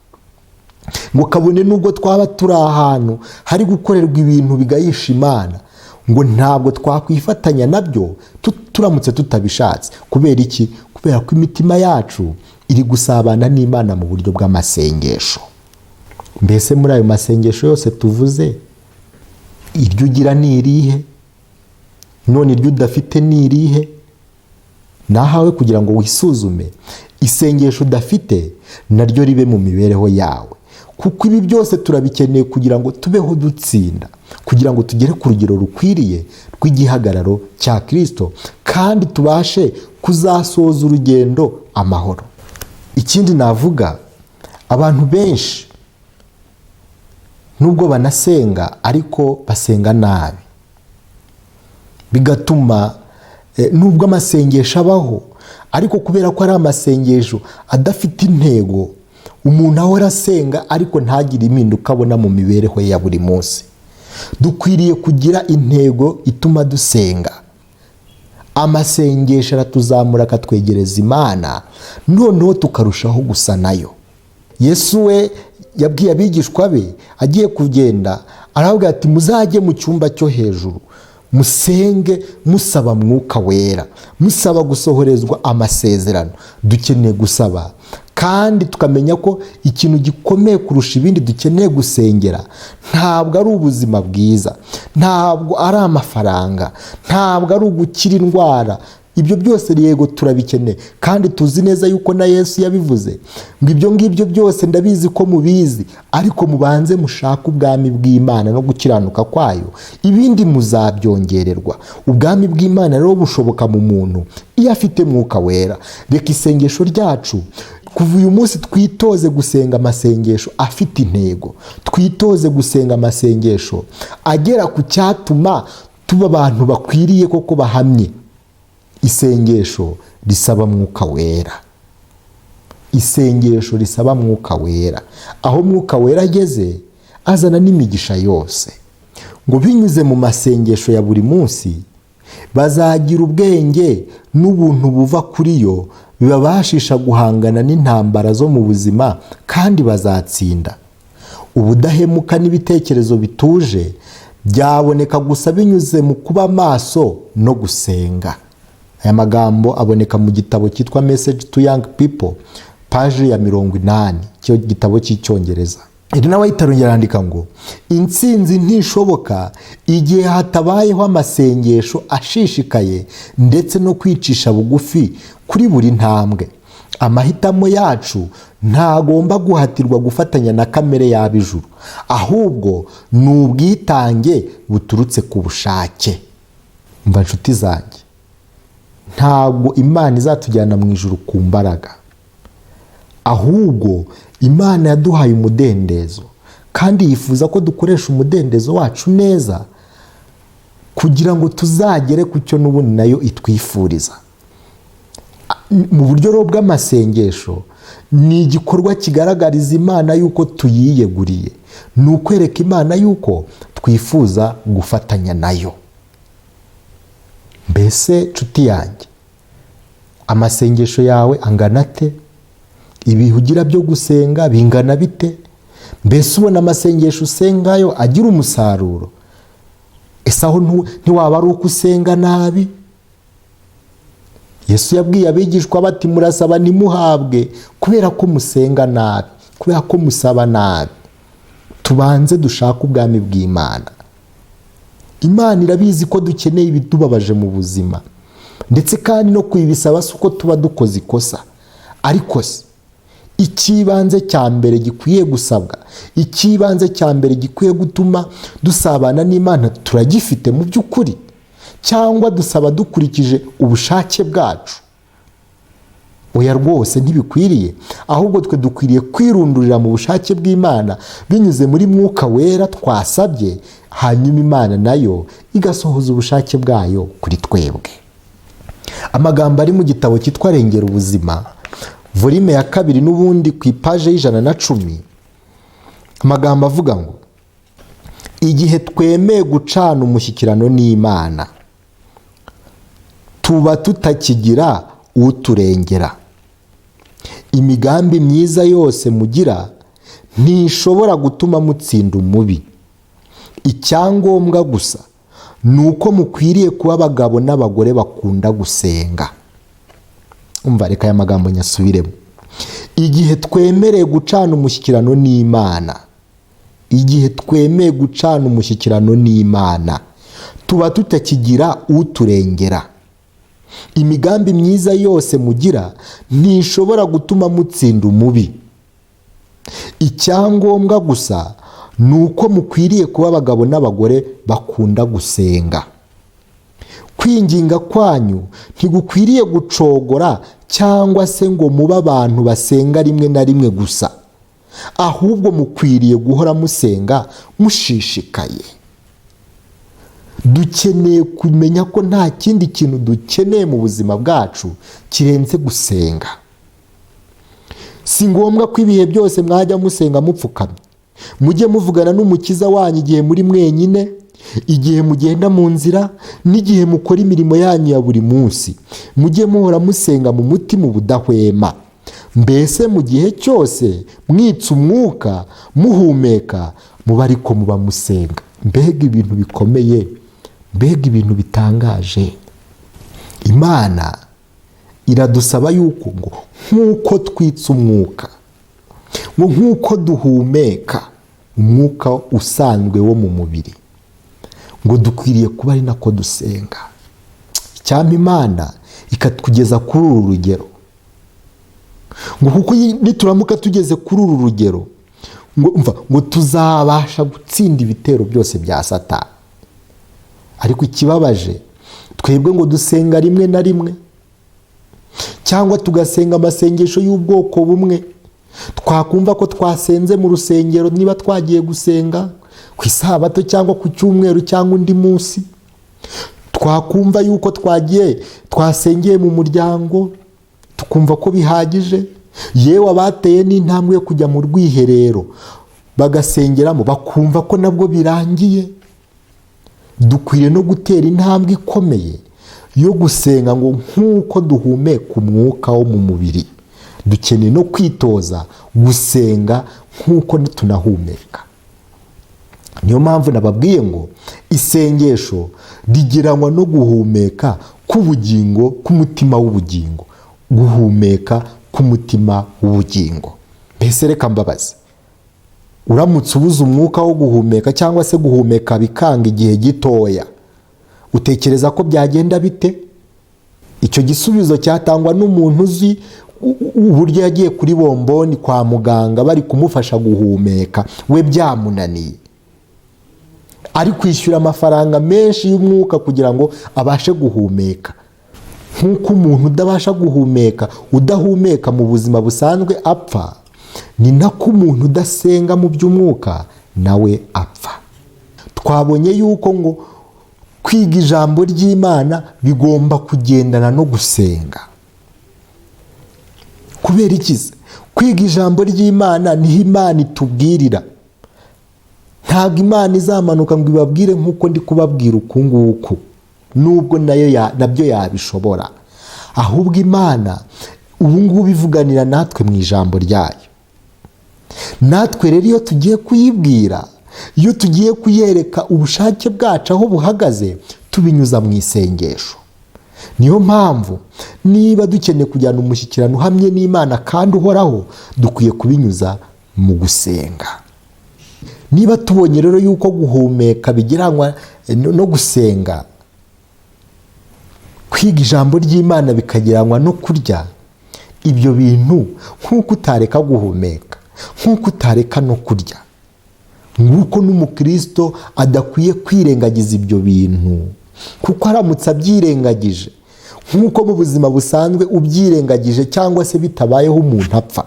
ngo kabone nubwo twaba turi ahantu hari gukorerwa ibintu bigayisha Imana, ngo ntabwo twakwifatanya nabyo turamutse tutabishatse. Kubera iki? Kubera ko imitima yacu iri gusabana n'Imana mu buryo bw'amasengesho. Mbese muri ayo masengesho yose tuvuze, iryo ugira ni irihe? None iryo udafite ni irihe? nahawe kugira ngo wisuzume isengesho udafite naryo ribe mu mibereho yawe, kuko ibi byose turabikeneye kugira ngo tubeho dutsinda, kugira ngo tugere ku rugero rukwiriye rw'igihagararo cya Kristo kandi tubashe kuzasoza urugendo amahoro. Ikindi navuga, abantu benshi nubwo banasenga ariko basenga nabi, bigatuma nubwo amasengesho abaho ariko kubera ko ari amasengesho adafite intego, umuntu ahora asenga ariko ntagire impinduka abona mu mibereho ya buri munsi. Dukwiriye kugira intego ituma dusenga. Amasengesho aratuzamura akatwegereza Imana, noneho tukarushaho gusa nayo. Yesu we yabwiye abigishwa be agiye kugenda, aravuga ati muzajye mu cyumba cyo hejuru musenge musaba Mwuka Wera, musaba gusohorezwa amasezerano. Dukeneye gusaba kandi tukamenya ko ikintu gikomeye kurusha ibindi dukeneye gusengera ntabwo ari ubuzima bwiza, ntabwo ari amafaranga, ntabwo ari ugukira indwara. Ibyo byose yego turabikeneye kandi tuzi neza yuko na Yesu yabivuze ngo ibyo ngibyo byose ndabizi ko mubizi, ariko mubanze mushaka ubwami bw'Imana no gukiranuka kwayo, ibindi muzabyongererwa. Ubwami bw'Imana rero bushoboka mu muntu iyo afite Mwuka Wera. Reka isengesho ryacu kuva uyu munsi twitoze gusenga amasengesho afite intego, twitoze gusenga amasengesho agera ku cyatuma tuba abantu bakwiriye koko bahamye. Isengesho risaba Mwuka Wera, isengesho risaba Mwuka Wera. Aho Mwuka Wera ageze azana n'imigisha yose. Ngo binyuze mu masengesho ya buri munsi bazagira ubwenge n'ubuntu buva kuri yo bibabashisha guhangana n'intambara zo mu buzima kandi bazatsinda. Ubudahemuka n'ibitekerezo bituje byaboneka gusa binyuze mu kuba maso no gusenga. Aya magambo aboneka mu gitabo cyitwa Message to Young People, paje ya 80, cyo gitabo cy'icyongereza. Iri nawe itarongera andika ngo intsinzi ntishoboka igihe hatabayeho amasengesho ashishikaye ndetse no kwicisha bugufi kuri buri ntambwe. Amahitamo yacu ntagomba guhatirwa gufatanya na kamere y'abijuru, ahubwo ni ubwitange buturutse ku bushake. Mva nshuti zanjye, ntabwo Imana izatujyana mu ijuru ku mbaraga, ahubwo Imana yaduhaye umudendezo kandi yifuza ko dukoresha umudendezo wacu neza kugira ngo tuzagere ku cyo n'ubundi nayo itwifuriza. Mu buryo rero bw'amasengesho ni igikorwa kigaragariza Imana yuko tuyiyeguriye, ni ukwereka Imana yuko twifuza gufatanya nayo. Mbese nshuti yanjye, amasengesho yawe angana ate? Ibihe ugira byo gusenga bingana bite? Mbese ubona amasengesho usengayo agira umusaruro? Ese aho ntiwaba ari uko usenga nabi? Yesu yabwiye abigishwa bati murasaba ntimuhabwe kubera ko musenga nabi, kubera ko musaba nabi. Tubanze dushaka ubwami bw'Imana. Imana irabizi ko dukeneye ibitubabaje mu buzima, ndetse kandi no kwibisaba si uko tuba dukoze ikosa. Ariko se ikibanze cya mbere gikwiye gusabwa, ikibanze cya mbere gikwiye gutuma dusabana n'Imana turagifite mu by'ukuri, cyangwa dusaba dukurikije ubushake bwacu? Oya rwose ntibikwiriye, ahubwo twe dukwiriye kwirundurira mu bushake bw'Imana binyuze muri Mwuka Wera twasabye, hanyuma Imana nayo igasohoza ubushake bwayo kuri twebwe. Amagambo ari mu gitabo cyitwa Rengera Ubuzima, volume ya 2 n'ubundi ku ipaje y'110, amagambo avuga ngo igihe twemeye gucana umushyikirano n'Imana tuba tutakigira uturengera. Imigambi myiza yose mugira ntishobora gutuma mutsinda umubi. Icyangombwa gusa ni uko mukwiriye kuba abagabo n'abagore bakunda gusenga. Umva, reka aya magambo nyasubiremo. Igihe twemereye gucana umushyikirano n'Imana, igihe twemeye gucana umushyikirano n'Imana tuba tutakigira uturengera. imigambi myiza yose mugira ntishobora gutuma mutsinda umubi. Icyangombwa gusa ni uko mukwiriye kuba abagabo n'abagore bakunda gusenga. Kwinginga kwanyu ntigukwiriye gucogora cyangwa se ngo mube abantu basenga rimwe na rimwe gusa, ahubwo mukwiriye guhora musenga mushishikaye. Dukeneye kumenya ko nta kindi kintu dukeneye mu buzima bwacu kirenze gusenga. Si ngombwa ko ibihe byose mwajya musenga mupfukamye. Mujye muvugana n'umukiza wanyu igihe muri mwenyine, igihe mugenda mu nzira, n'igihe mukora imirimo yanyu ya buri munsi. Mujye muhora musenga mu mutima ubudahwema. Mbese mu gihe cyose mwitsa umwuka muhumeka, muba ariko muba musenga. Mbega ibintu bikomeye, mbega ibintu bitangaje. Imana iradusaba yuko ngo nk'uko twitsa umwuka, ngo nk'uko duhumeka umwuka usanzwe wo mu mubiri, ngo dukwiriye kuba ari nako dusenga. Icyampa Imana ikatugeza kuri uru rugero, ngo kuko nituramuka tugeze kuri uru rugero, ngo tuzabasha gutsinda ibitero byose bya Satani. Ariko ikibabaje, twebwe ngo dusenga rimwe na rimwe, cyangwa tugasenga amasengesho y'ubwoko bumwe. Twakumva ko twasenze mu rusengero, niba twagiye gusenga ku isabato cyangwa ku cyumweru cyangwa undi munsi, twakumva yuko twasengeye mu muryango, tukumva ko bihagije. Yewe abateye n'intambwe yo kujya mu rwiherero bagasengeramo, bakumva ko nabwo birangiye. Dukwiriye no gutera intambwe ikomeye yo gusenga ngo nk'uko duhumeka umwuka wo mu mubiri, dukeneye no kwitoza gusenga nk'uko tunahumeka. Niyo mpamvu nababwiye ngo isengesho rigereranywa no guhumeka k'ubugingo, k'umutima w'ubugingo, guhumeka k'umutima w'ubugingo. Mbese reka mbabaze, uramutse ubuze umwuka wo guhumeka cyangwa se guhumeka bikanga igihe gitoya, utekereza ko byagenda bite? Icyo gisubizo cyatangwa n'umuntu uzi uburyo yagiye kuri bomboni kwa muganga bari kumufasha guhumeka, we byamunaniye, ari kwishyura amafaranga menshi y'umwuka kugira ngo abashe guhumeka. Nk'uko umuntu udabasha guhumeka, udahumeka mu buzima busanzwe apfa, ni nako umuntu udasenga mu by'umwuka nawe apfa. Twabonye yuko ngo kwiga ijambo ry'Imana bigomba kugendana no gusenga. Kubera iki? Kwiga ijambo ry'Imana niho Imana itubwirira. Ntabwo Imana izamanuka ngo ibabwire nk'uko ndi kubabwira uku nguku, nubwo nabyo yabishobora. Ahubwo Imana ubu ngubu ivuganira natwe mu ijambo ryayo. Natwe rero iyo tugiye kuyibwira, iyo tugiye kuyereka ubushake bwacu aho buhagaze, tubinyuza mu isengesho. Niyo mpamvu niba dukeneye kujyana umushyikirano uhamye n'Imana kandi uhoraho, dukwiye kubinyuza mu gusenga. Niba tubonye rero yuko guhumeka bigereranywa no gusenga, kwiga ijambo ry'Imana bikagereranywa no kurya, ibyo bintu nk'uko utareka guhumeka, nk'uko utareka no kurya, nk'uko n'umukristo adakwiye kwirengagiza ibyo bintu, kuko aramutse abyirengagije, nk'uko mu buzima busanzwe ubyirengagije cyangwa se bitabayeho umuntu apfa,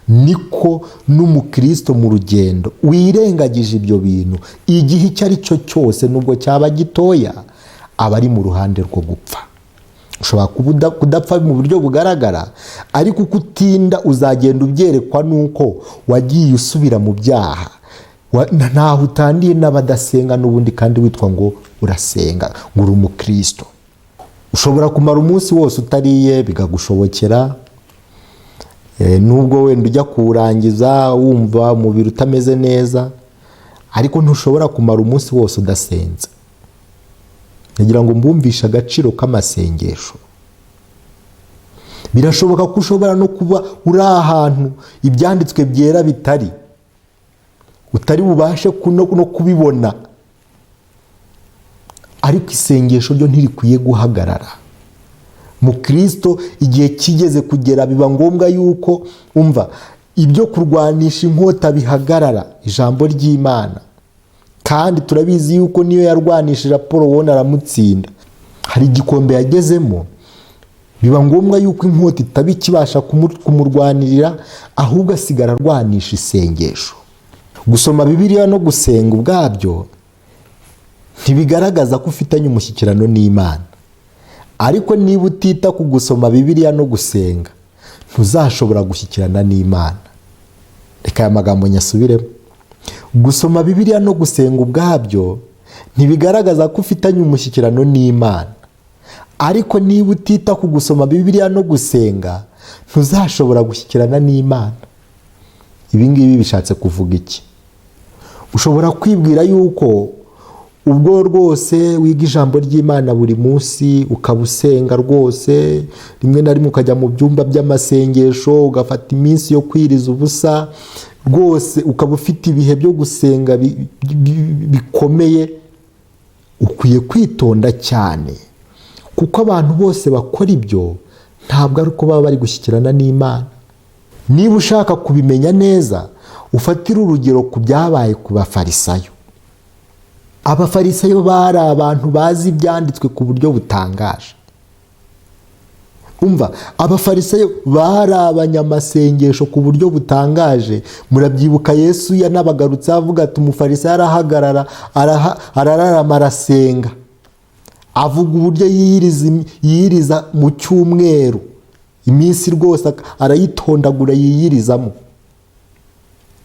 niko n'umukristo mu rugendo wirengagije ibyo bintu, igihe icyo ari cyo cyose nubwo cyaba gitoya, aba ari mu ruhande rwo gupfa. Ushobora kudapfa mu buryo bugaragara, ariko uko utinda uzagenda ubyerekwa nuko wagiye usubira mu byaha. Ntaho utandiye n'abadasenga n'ubundi kandi witwa ngo urasenga, ngo uri umukristo. Ushobora kumara umunsi wose utariye bikagushobokera, nubwo wenda ujya kuwurangiza wumva umubiri utameze neza, ariko ntushobora kumara umunsi wose udasenze. Nagira ngo mbumvishe agaciro k'amasengesho. Birashoboka ko ushobora no kuba uri ahantu ibyanditswe byera bitari, utari bubashe no kubibona, ariko isengesho ryo ntirikwiye guhagarara. mu Kristo igihe kigeze kugera biba ngombwa yuko umva ibyo kurwanisha inkota bihagarara, ijambo ry'Imana. Kandi turabizi yuko niyo yarwanishije Apoloni aramutsinda, hari igikombe yagezemo biba ngombwa yuko inkota itaba ikibasha kumurwanirira, ahubwo asigara arwanisha isengesho. Gusoma Bibiliya no gusenga ubwabyo ntibigaragaza ko ufitanye umushyikirano n'Imana, ariko niba utita ku gusoma Bibiliya no gusenga ntuzashobora gushyikirana n'Imana. Reka aya magambo nyasubiremo. Gusoma Bibiliya no gusenga ubwabyo ntibigaragaza ko ufitanye umushyikirano n'Imana, ariko niba utita ku gusoma Bibiliya no gusenga ntuzashobora gushyikirana n'Imana. Ibi ngibi bishatse kuvuga iki? Ushobora kwibwira yuko ubwo rwose wiga ijambo ry'Imana buri munsi, ukabusenga rwose, rimwe na rimwe ukajya mu byumba by'amasengesho, ugafata iminsi yo kwiriza ubusa rwose, ukaba ufite ibihe byo gusenga bikomeye. Ukwiye kwitonda cyane, kuko abantu bose bakora ibyo ntabwo ari uko baba bari gushyikirana n'Imana. Niba ushaka kubimenya neza, ufatire urugero ku byabaye ku bafarisayo. Abafarisayo bari abantu bazi ibyanditswe ku buryo butangaje. Umva, abafarisayo bari abanyamasengesho ku buryo butangaje. Murabyibuka Yesu yanabagarutse avuga ati umufarisayo arahagarara arararama arasenga, avuga uburyo yiyiriza mu cyumweru, iminsi rwose arayitondagura yiyirizamo.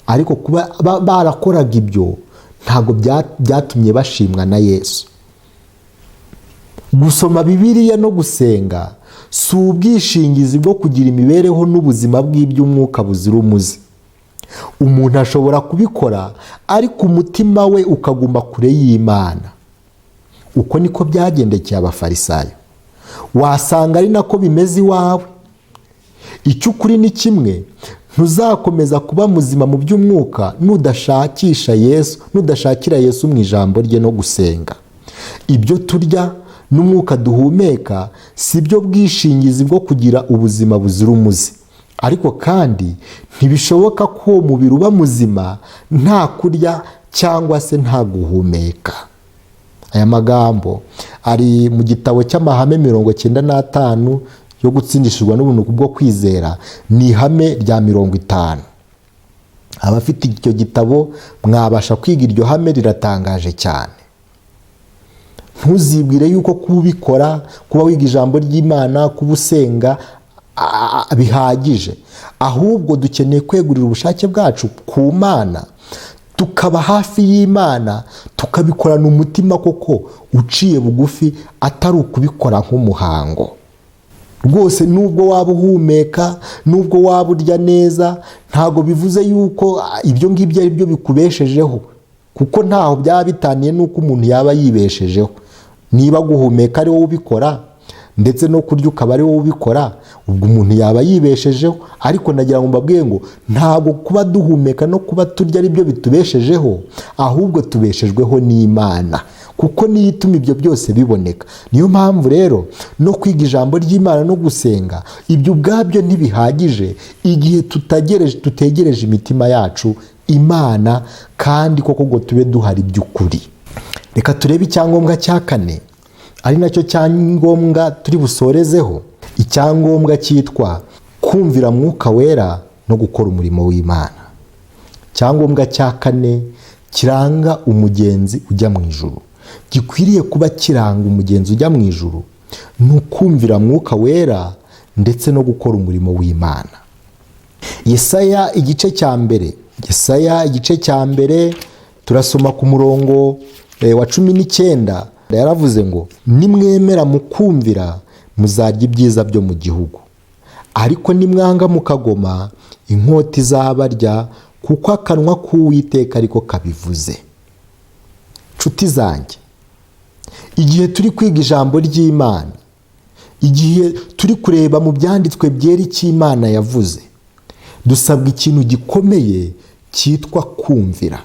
Ariko kuba barakoraga ibyo ntabwo byatumye bashimwa na Yesu. Gusoma Bibiliya no gusenga si ubwishingizi bwo kugira imibereho n'ubuzima bw'iby'umwuka buzira umuze. Umuntu ashobora kubikora ariko umutima we ukaguma kure y'Imana. Uko niko byagendekeye abafarisayo. Wasanga ari nako bimeze iwawe. Icy'ukuri ni kimwe, ntuzakomeza kuba muzima mu by'umwuka nudashakira Yesu mu ijambo rye no gusenga. Ibyo turya n'umwuka duhumeka si byo bwishingizi bwo kugira ubuzima buzira umuze. Ariko kandi ntibishoboka ko uwo mubiri uba muzima nta kurya cyangwa se nta guhumeka. Aya magambo ari mu gitabo cy'amahame 95 yo gutsindishirwa n'ubuntu bwo kwizera, ni ihame rya 50. Abafite icyo gitabo mwabasha kwiga iryo hame, riratangaje cyane. Ntuzibwire yuko kubikora, kuba wiga ijambo ry'Imana, kubusenga bihagije. Ahubwo dukeneye kwegurira ubushake bwacu ku Mana, tukaba hafi y'Imana, tukabikorana umutima koko uciye bugufi, atari ukubikora nk'umuhango. Rwose nubwo waba uhumeka, nubwo waba urya neza, ntago bivuze yuko ibyo ngibyo ari byo bikubeshejeho, kuko ntaho byaba bitaniye nuko umuntu yaba yibeshejeho. Niba guhumeka ari wowe ubikora ndetse no kurya ukaba ari wowe ubikora, ubwo umuntu yaba yibeshejeho. Ariko nagira ngo mbabwiye ngo ntago kuba duhumeka no kuba turya ari byo bitubeshejeho, ahubwo tubeshejweho n'Imana, kuko niyo ituma ibyo byose biboneka. Niyo mpamvu rero no kwiga ijambo ry'Imana no gusenga, ibyo ubwabyo ntibihagije igihe tutegereje imitima yacu Imana, kandi koko ngo tube duhari by'ukuri. Reka turebe icyangombwa cya 4, ari nacyo cyangombwa turi busorezeho. Icyangombwa cyitwa kumvira Mwuka Wera no gukora umurimo w'Imana. Icyangombwa cya 4 kiranga umugenzi ujya mu ijuru, gikwiriye kuba kiranga umugenzi ujya mu ijuru, ni ukumvira Mwuka Wera ndetse no gukora umurimo w'Imana. Yesaya igice cya mbere turasoma ku murongo wa 19. Yaravuze ngo nimwemera mukumvira muzarya ibyiza byo mu gihugu, ariko nimwanga mukagoma inkota izabarya, kuko akanwa k'Uwiteka ariko kabivuze. Nshuti zanjye, igihe turi kwiga ijambo ry'Imana, igihe turi kureba mu byanditswe byera icyo Imana yavuze, dusabwa ikintu gikomeye cyitwa kumvira.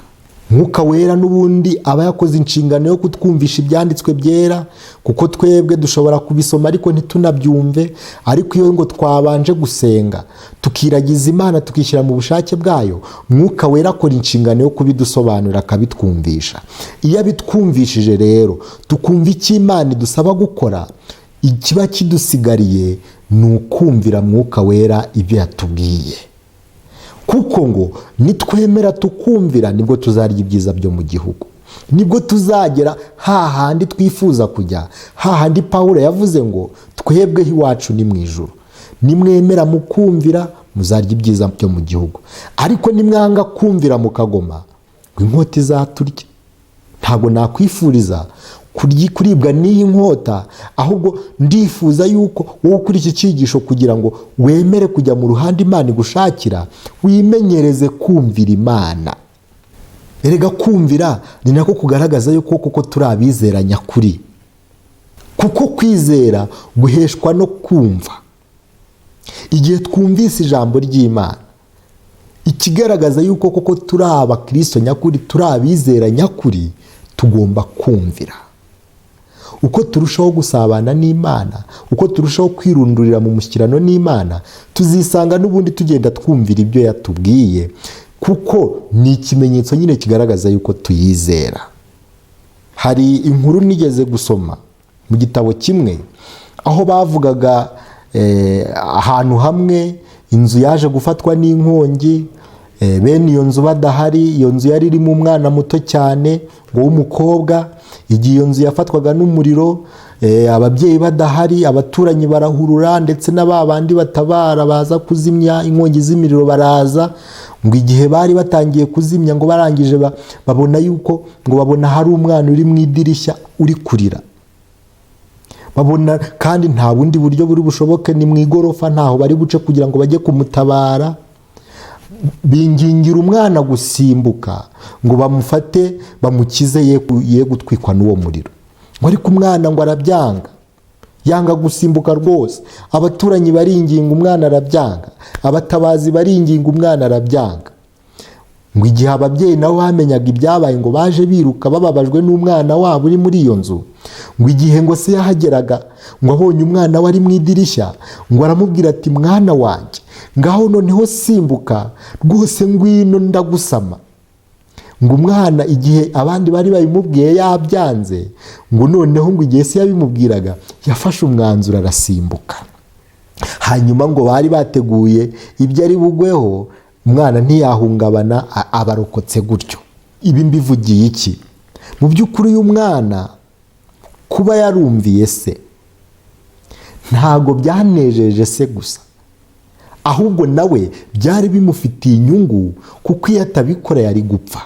Mwuka wera n'ubundi aba yakoze inshingano yo kutwumvisha ibyanditswe byera, kuko twebwe dushobora kubisoma ariko ntitunabyumve, ariko iyo ngo twabanje gusenga tukiragiza Imana tukishyira mu bushake bwayo, Mwuka wera akora inshingano yo kubidusobanurira akabitwumvisha. Iyo abitwumvishije rero tukumva icyo Imana idusaba gukora, ikiba kidusigariye ni ukumvira Mwuka wera ibyo yatubwiye, kuko ngo nitwemera tukumvira nibwo tuzarya ibyiza byo mu gihugu, nibwo tuzagera hahandi twifuza kujya, hahandi Pawulo yavuze ngo twebweho iwacu ni mu ijuru. Nimwemera mukumvira muzarya ibyiza byo mu gihugu, ariko nimwanga kumvira mukagoma ngo inkota izaturya. Ntabwo nakwifuriza kuribwa n'iyi nkota, ahubwo ndifuza yuko wowe ukuri iki cyigisho kugira ngo wemere kujya mu ruhande Imana igushakira, wimenyereze kumvira Imana. Erega kumvira ni nako kugaragaza yuko koko turi abizera nyakuri, kuko kwizera guheshwa no kumva. Igihe twumvise ijambo ry'Imana, ikigaragaza yuko koko turi abakristo nyakuri, turi abizera nyakuri, tugomba kumvira. Uko turushaho gusabana n'Imana, uko turushaho kwirundurira mu mushyikirano n'Imana, tuzisanga n'ubundi tugenda twumvira ibyo yatubwiye, kuko ni ikimenyetso nyine kigaragaza yuko tuyizera. Hari inkuru nigeze gusoma mu gitabo kimwe, aho bavugaga ahantu hamwe inzu yaje gufatwa n'inkongi, bene iyo nzu badahari. Iyo nzu yari irimo umwana muto cyane ngo w'umukobwa. Igihe iyo nzu yafatwaga n'umuriro, ababyeyi badahari, abaturanyi barahurura, ndetse n'ababandi batabara baza kuzimya inkongi z'imiriro baraza. Ngo igihe bari batangiye kuzimya, ngo barangije babona yuko ngo babona hari umwana uri mu idirishya uri kurira. Babona kandi nta bundi buryo buri bushoboke, ni mu igorofa, ntaho bari buce kugira ngo bajye kumutabara. Bingingira umwana gusimbuka ngo bamufate bamukize ye gutwikwa n'uwo muriro. Ngo ariko umwana ngo arabyanga, yanga gusimbuka rwose. Abaturanyi baringinga, umwana arabyanga. Abatabazi baringinga, umwana arabyanga. Ngo igihe ababyeyi nabo bamenyaga ibyabaye, ngo baje biruka bababajwe n'umwana wabo uri muri iyo nzu. Ngo igihe ngo se yahageraga, ngo abonye umwana we ari mu idirishya, ngo aramubwira ati mwana wanjye, ngaho noneho simbuka rwose, ngwino ndagusama. Ngo umwana igihe abandi bari babimubwiye yabyanze, ngo noneho ngo igihe se yabimubwiraga yafashe umwanzuro arasimbuka. Hanyuma ngo bari bateguye ibyo ari bugweho, umwana ntiyahungabana, abarokotse gutyo. Ibi mbivugiye iki? Mu by'ukuri uyu mwana kuba yarumviye se ntago byanejeje se gusa, ahubwo nawe byari bimufitiye inyungu, kuko iyo atabikora yari gupfa.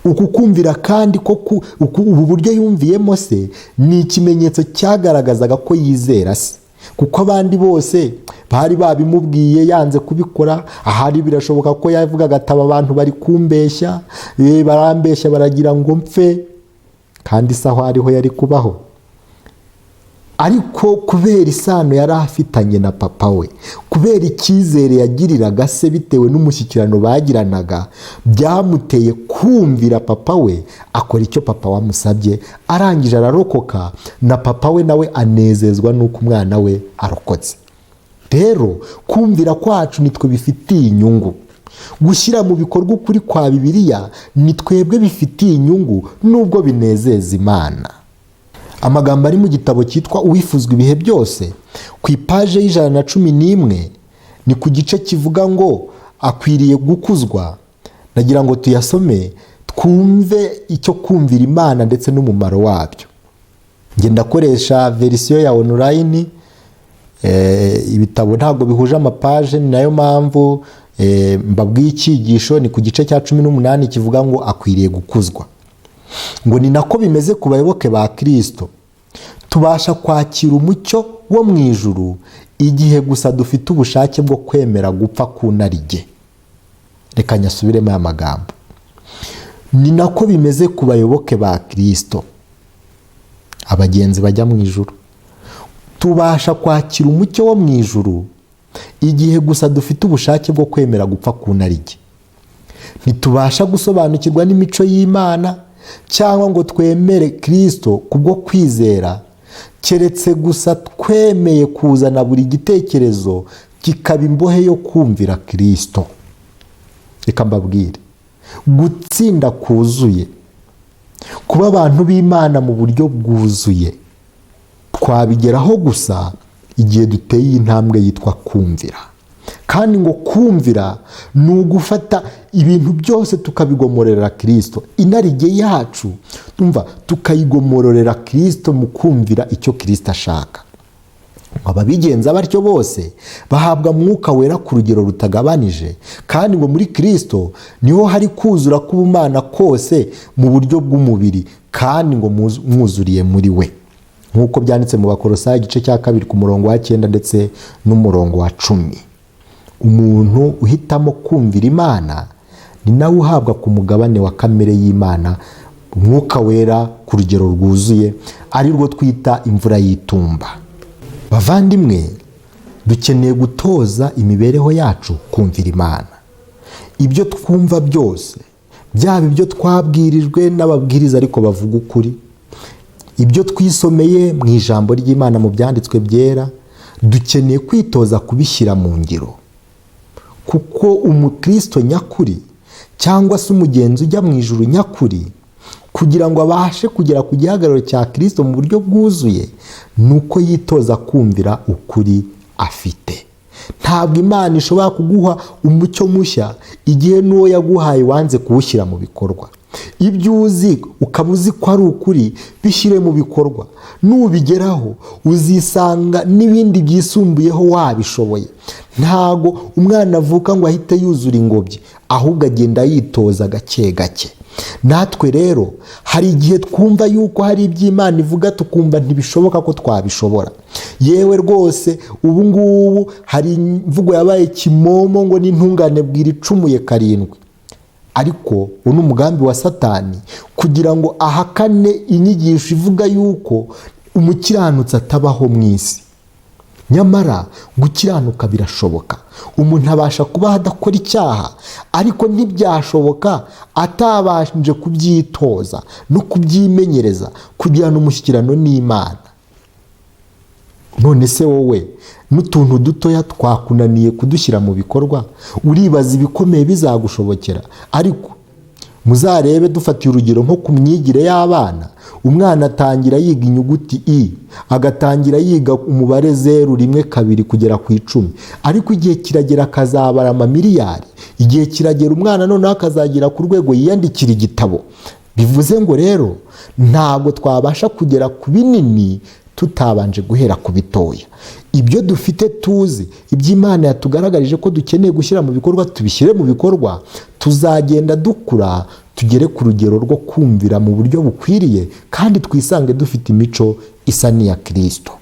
Uku kumvira kandi ubu buryo yumviyemo se ni ikimenyetso cyagaragazaga ko yizera se, kuko abandi bose bari babimubwiye yanze kubikora. Ahari birashoboka ko yavugaga ati aba bantu bari kumbeshya, barambeshya baragira ngo mpfe, kandi se aho ariho yari kubaho. Ariko kubera isano yari afitanye na papa we, kubera icyizere yagiriraga se bitewe n'umushyikirano bagiranaga, byamuteye kumvira papa we, akora icyo papa wamusabye, arangije ararokoka, na papa we nawe anezezwa n'uko umwana we arokotse. Rero kumvira kwacu nitwe bifitiye inyungu, gushyira mu bikorwa ukuri kwa Bibiliya ni twebwe bifitiye inyungu, nubwo binezeza Imana. Amagambo ari mu gitabo cyitwa Uwifuzwa ibihe byose, ku ipaje y'111, ni ku gice kivuga ngo akwiriye gukuzwa. Nagira ngo tuyasome twumve icyo kumvira Imana ndetse n'umumaro wabyo. Nge ndakoresha verisiyo ya online, ibitabo ntabwo bihuje amapaje, ni nayo mpamvu mbabwiye icyigisho. Ni ku gice cya 18 kivuga ngo akwiriye gukuzwa. Ngo ni nako bimeze ku bayoboke ba Kristo, tubasha kwakira umucyo wo mu ijuru igihe gusa dufite ubushake bwo kwemera gupfa ku narijye. Reka nyasubiremo aya magambo. Ni nako bimeze ku bayoboke ba Kristo, abagenzi bajya mu ijuru, tubasha kwakira umucyo wo mu ijuru igihe gusa dufite ubushake bwo kwemera gupfa ku narijye. ntitubasha gusobanukirwa n'imico y'Imana cyangwa ngo twemere Kristo kubwo kwizera, keretse gusa twemeye kuzana buri gitekerezo kikaba imbohe yo kumvira Kristo. Reka mbabwire, gutsinda kuzuye, kuba abantu b'Imana mu buryo bwuzuye, twabigeraho gusa igihe duteye intambwe yitwa kumvira. Kandi ngo kumvira ni ugufata ibintu byose tukabigomorera Kristo, inarijye yacu tukayigomororera Kristo mu kumvira icyo Kristo ashaka. Ababigenza batyo bose bahabwa Mwuka Wera ku rugero rutagabanije, kandi ngo muri Kristo niho hari kuzura k'ubumana kose mu buryo bw'umubiri, kandi ngo mwuzuriye muri we, nk'uko byanditse mu Bakolosayi igice cya 2 ku murongo wa 9 ndetse n'umurongo wa 10. Umuntu uhitamo kumvira Imana ni nawe uhabwa ku mugabane wa kamere y'Imana Umwuka Wera ku rugero rwuzuye, ari rwo twita imvura y'itumba. Bavandimwe, dukeneye gutoza imibereho yacu kumvira Imana. Ibyo twumva byose, byaba ibyo twabwirijwe n'ababwiriza ariko bavuga ukuri, ibyo twisomeye mu ijambo ry'Imana mu byanditswe byera, dukeneye kwitoza kubishyira mu ngiro. Kuko umukristo nyakuri cyangwa se umugenzi ujya mu ijuru nyakuri, kugira ngo abashe kugera ku gihagararo cya Kristo mu buryo bwuzuye, nuko yitoza kumvira ukuri afite. Ntabwo Imana ishobora kuguha umucyo mushya igihe n'uwo yaguhaye wanze kuwushyira mu bikorwa. Ibyo uzi ukaba uzi ko ari ukuri, bishyire mu bikorwa. Nubigeraho uzisanga n'ibindi byisumbuyeho wabishoboye. Ntago umwana avuka ngo ahite yuzura ingobyi, ahubwo agenda yitoza gake gake. Natwe rero hari igihe twumva yuko hari iby'Imana ivuga tukumva ntibishoboka ko twabishobora. Yewe rwose ubu ngubu hari imvugo yabaye kimomo ngo n'intungane bwira icumuye 7. Ariko uno umugambi wa Satani kugira ngo ahakane inyigisho ivuga yuko umukiranutsi atabaho mu isi. Nyamara gukiranuka birashoboka. Umuntu abasha kuba adakora icyaha, ariko ntibyashoboka atabanje kubyitoza no kubyimenyereza kugirana umushyikirano n'Imana. None se wowe n'utuntu dutoya twakunaniye kudushyira mu bikorwa, uribaza ibikomeye bizagushobokera? Ariko muzarebe dufatiye urugero nko ku myigire y'abana. Umwana atangira yiga inyuguti I, agatangira yiga umubare 0, 1, 2 kugera ku 10. Ariko igihe kiragera akazabara amamiliyari. Igihe kiragera umwana noneho akazagera ku rwego yiyandikira igitabo. Bivuze ngo rero ntabwo twabasha kugera ku binini tutabanje guhera ku bitoya. Ibyo dufite tuzi, iby'Imana yatugaragarije ko dukeneye gushyira mu bikorwa, tubishyire mu bikorwa, tuzagenda dukura tugere ku rugero rwo kumvira mu buryo bukwiriye, kandi twisange dufite imico isa n'iya Kristo.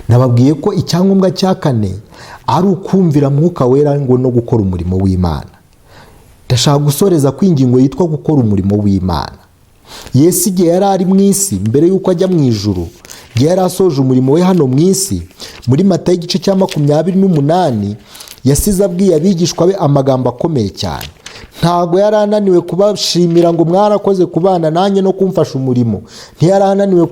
Nababwiye ko icyangombwa cya 4 ari ukumvira Mwuka Wera ngo no gukora umurimo w'Imana. Ndashaka gusoreza ku ingingo yitwa gukora umurimo w'Imana. Yesu igihe yari ari mu isi mbere yuko ajya mu ijuru, yari asoje umurimo we hano mu isi. Muri Matayo igice cya 28 yasize abwiye abigishwa be amagambo akomeye cyane. Ntago yari ananiwe kubashimira ngo mwarakoze kubana nanjye no kumfasha umurimo. Ntiyari ananiwe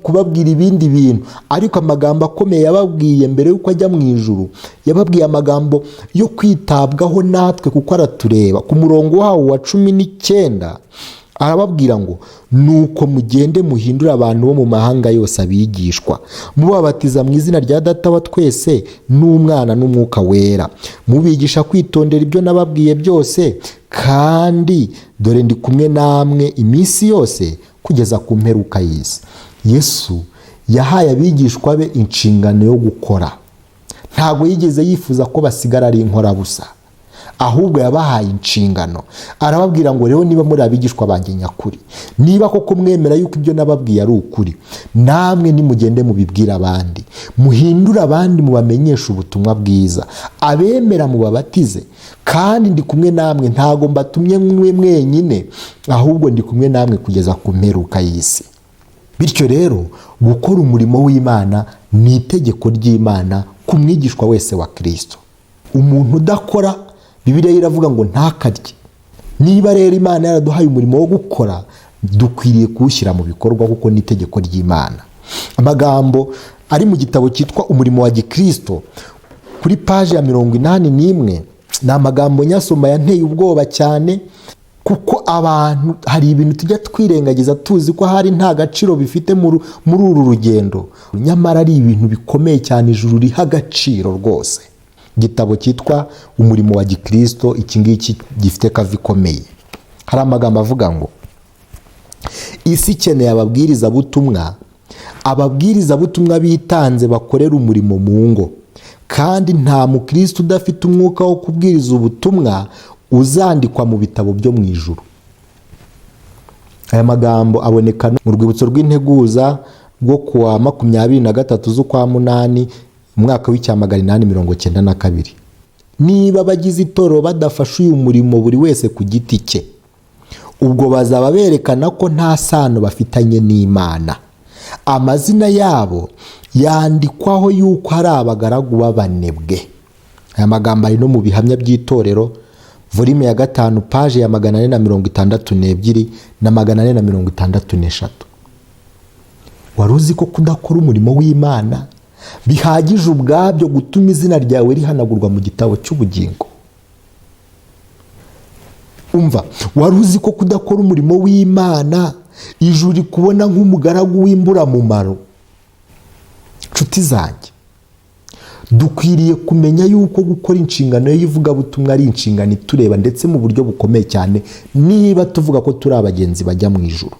kubabwira ibindi bintu, ariko amagambo akomeye yababwiye mbere yuko ajya mu ijuru, yababwiye amagambo yo kwitabwaho natwe kuko aratureba. Ku murongo wawo wa 19 arababwira ngo nuko mugende muhindura abantu bo mu mahanga yose abigishwa, mubabatiza mu izina rya Data wa twese n'Umwana n'Umwuka Wera, mubigisha kwitondera ibyo nababwiye byose, kandi dore ndi kumwe namwe iminsi yose kugeza ku mperuka y'isi. Yesu yahaye abigishwa be inshingano yo gukora. Ntabwo yigeze yifuza ko basigara ari inkorabusa, ahubwo yabahaye inshingano. Arababwira ngo rero niba muri abigishwa banjye nyakuri, niba koko mwemera yuko ibyo nababwiye ari ukuri, namwe nimugende mubibwira abandi, muhindura abandi, mubamenyesha ubutumwa bwiza, abemera mubabatize, kandi ndi kumwe namwe. Ntago mbatumye mwenyine, ahubwo ndi kumwe namwe kugeza ku mperuka y'isi. Bityo rero gukora umurimo w'Imana ni itegeko ry'Imana ku mwigishwa wese wa Kristo. Umuntu udakora Bibiliya iravuga ngo ntakarye. Niba rero Imana yaraduhaye umurimo wo gukora, dukwiriye kuwushyira mu bikorwa kuko ni itegeko ry'Imana. Amagambo ari mu gitabo cyitwa Umurimo wa Gikristo kuri paji ya 81 ni amagambo nyasoma yanteye ubwoba cyane, kuko abantu hari ibintu tujya twirengagiza tuzi ko hari nta gaciro bifite muri uru rugendo, nyamara ari ibintu bikomeye cyane ijuru riha agaciro rwose. Igitabo cyitwa Umurimo wa Gikristo, iki ngiki gifite kavi ikomeye. Hari amagambo avuga ngo isi ikeneye ababwirizabutumwa bitanze bakorera umurimo mu ngo, kandi nta mukristo udafite umwuka wo kubwiriza ubutumwa uzandikwa mu bitabo byo mu ijuru. Aya magambo aboneka mu rwibutso rw'integuza rwo kuwa 23 z'ukwa munani umwaka w'892. Niba abagize itorero badafashe uyu murimo buri wese ku giti cye, ubwo bazaba berekana ko nta sano bafitanye n'Imana. Amazina yabo yandikwaho yuko ari abagaragu b'abanebwe. Aya magambo ari no mu bihamya by'itorero, volume ya 5 page ya 462 na 463. Wari uzi ko kudakora umurimo w'Imana bihagije ubwabyo gutuma izina ryawe rihanagurwa mu gitabo cy'ubugingo? Umva, wari uzi ko kudakora umurimo w'Imana ijuru kubona nk'umugaragu w'imburamumaro? Nshuti zanjye, dukwiriye kumenya yuko gukora inshingano y'ivugabutumwa ari inshingano itureba ndetse mu buryo bukomeye cyane. Niba tuvuga ko turi abagenzi bajya mu ijuru,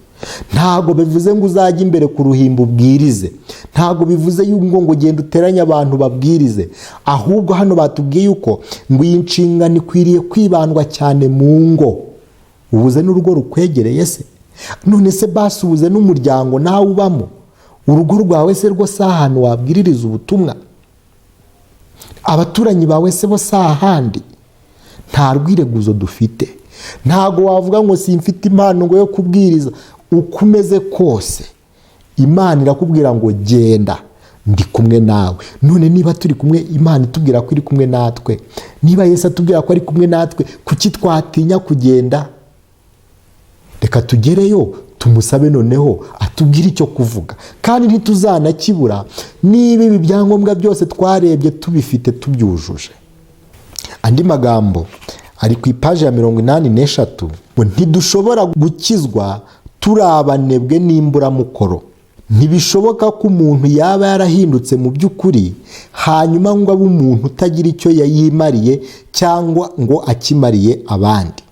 ntago bivuze ngo uzajya imbere ku ruhimbo ubwirize, ntago bivuze yuko ngo genda uteranye abantu babwirize, ahubwo hano batubwiye yuko ngo iyi nshingano ikwiriye kwibandwa cyane mu ngo. Ubuze n'urugo rukwegereye se? None se basubuze n'umuryango nawe ubamo? Urugo rwawe se rwo si ahantu wabwiririza ubutumwa? Abaturanyi bawe se bo si ahandi? Nta rwireguzo dufite. Ntago wavuga ngo simfite impano ngo yo kubwiriza. Uko umeze kose Imana irakubwira ngo genda, ndi kumwe nawe. None niba turi kumwe, Imana itubwira ko iri kumwe natwe, niba Yesu atubwira ko ari kumwe natwe, kuki twatinya kugenda? Reka tugereyo tumusabe noneho atubwire icyo kuvuga, kandi ntituzanakibura niba ibi byangombwa byose twarebye tubifite tubyujuje. Andi magambo ari ku ipaji ya 83 ngo ntidushobora gukizwa turi abanebwe n'imburamukoro. Ntibishoboka ko umuntu yaba yarahindutse mu by'ukuri hanyuma ngo abe umuntu utagira icyo yayimariye cyangwa ngo akimariye abandi.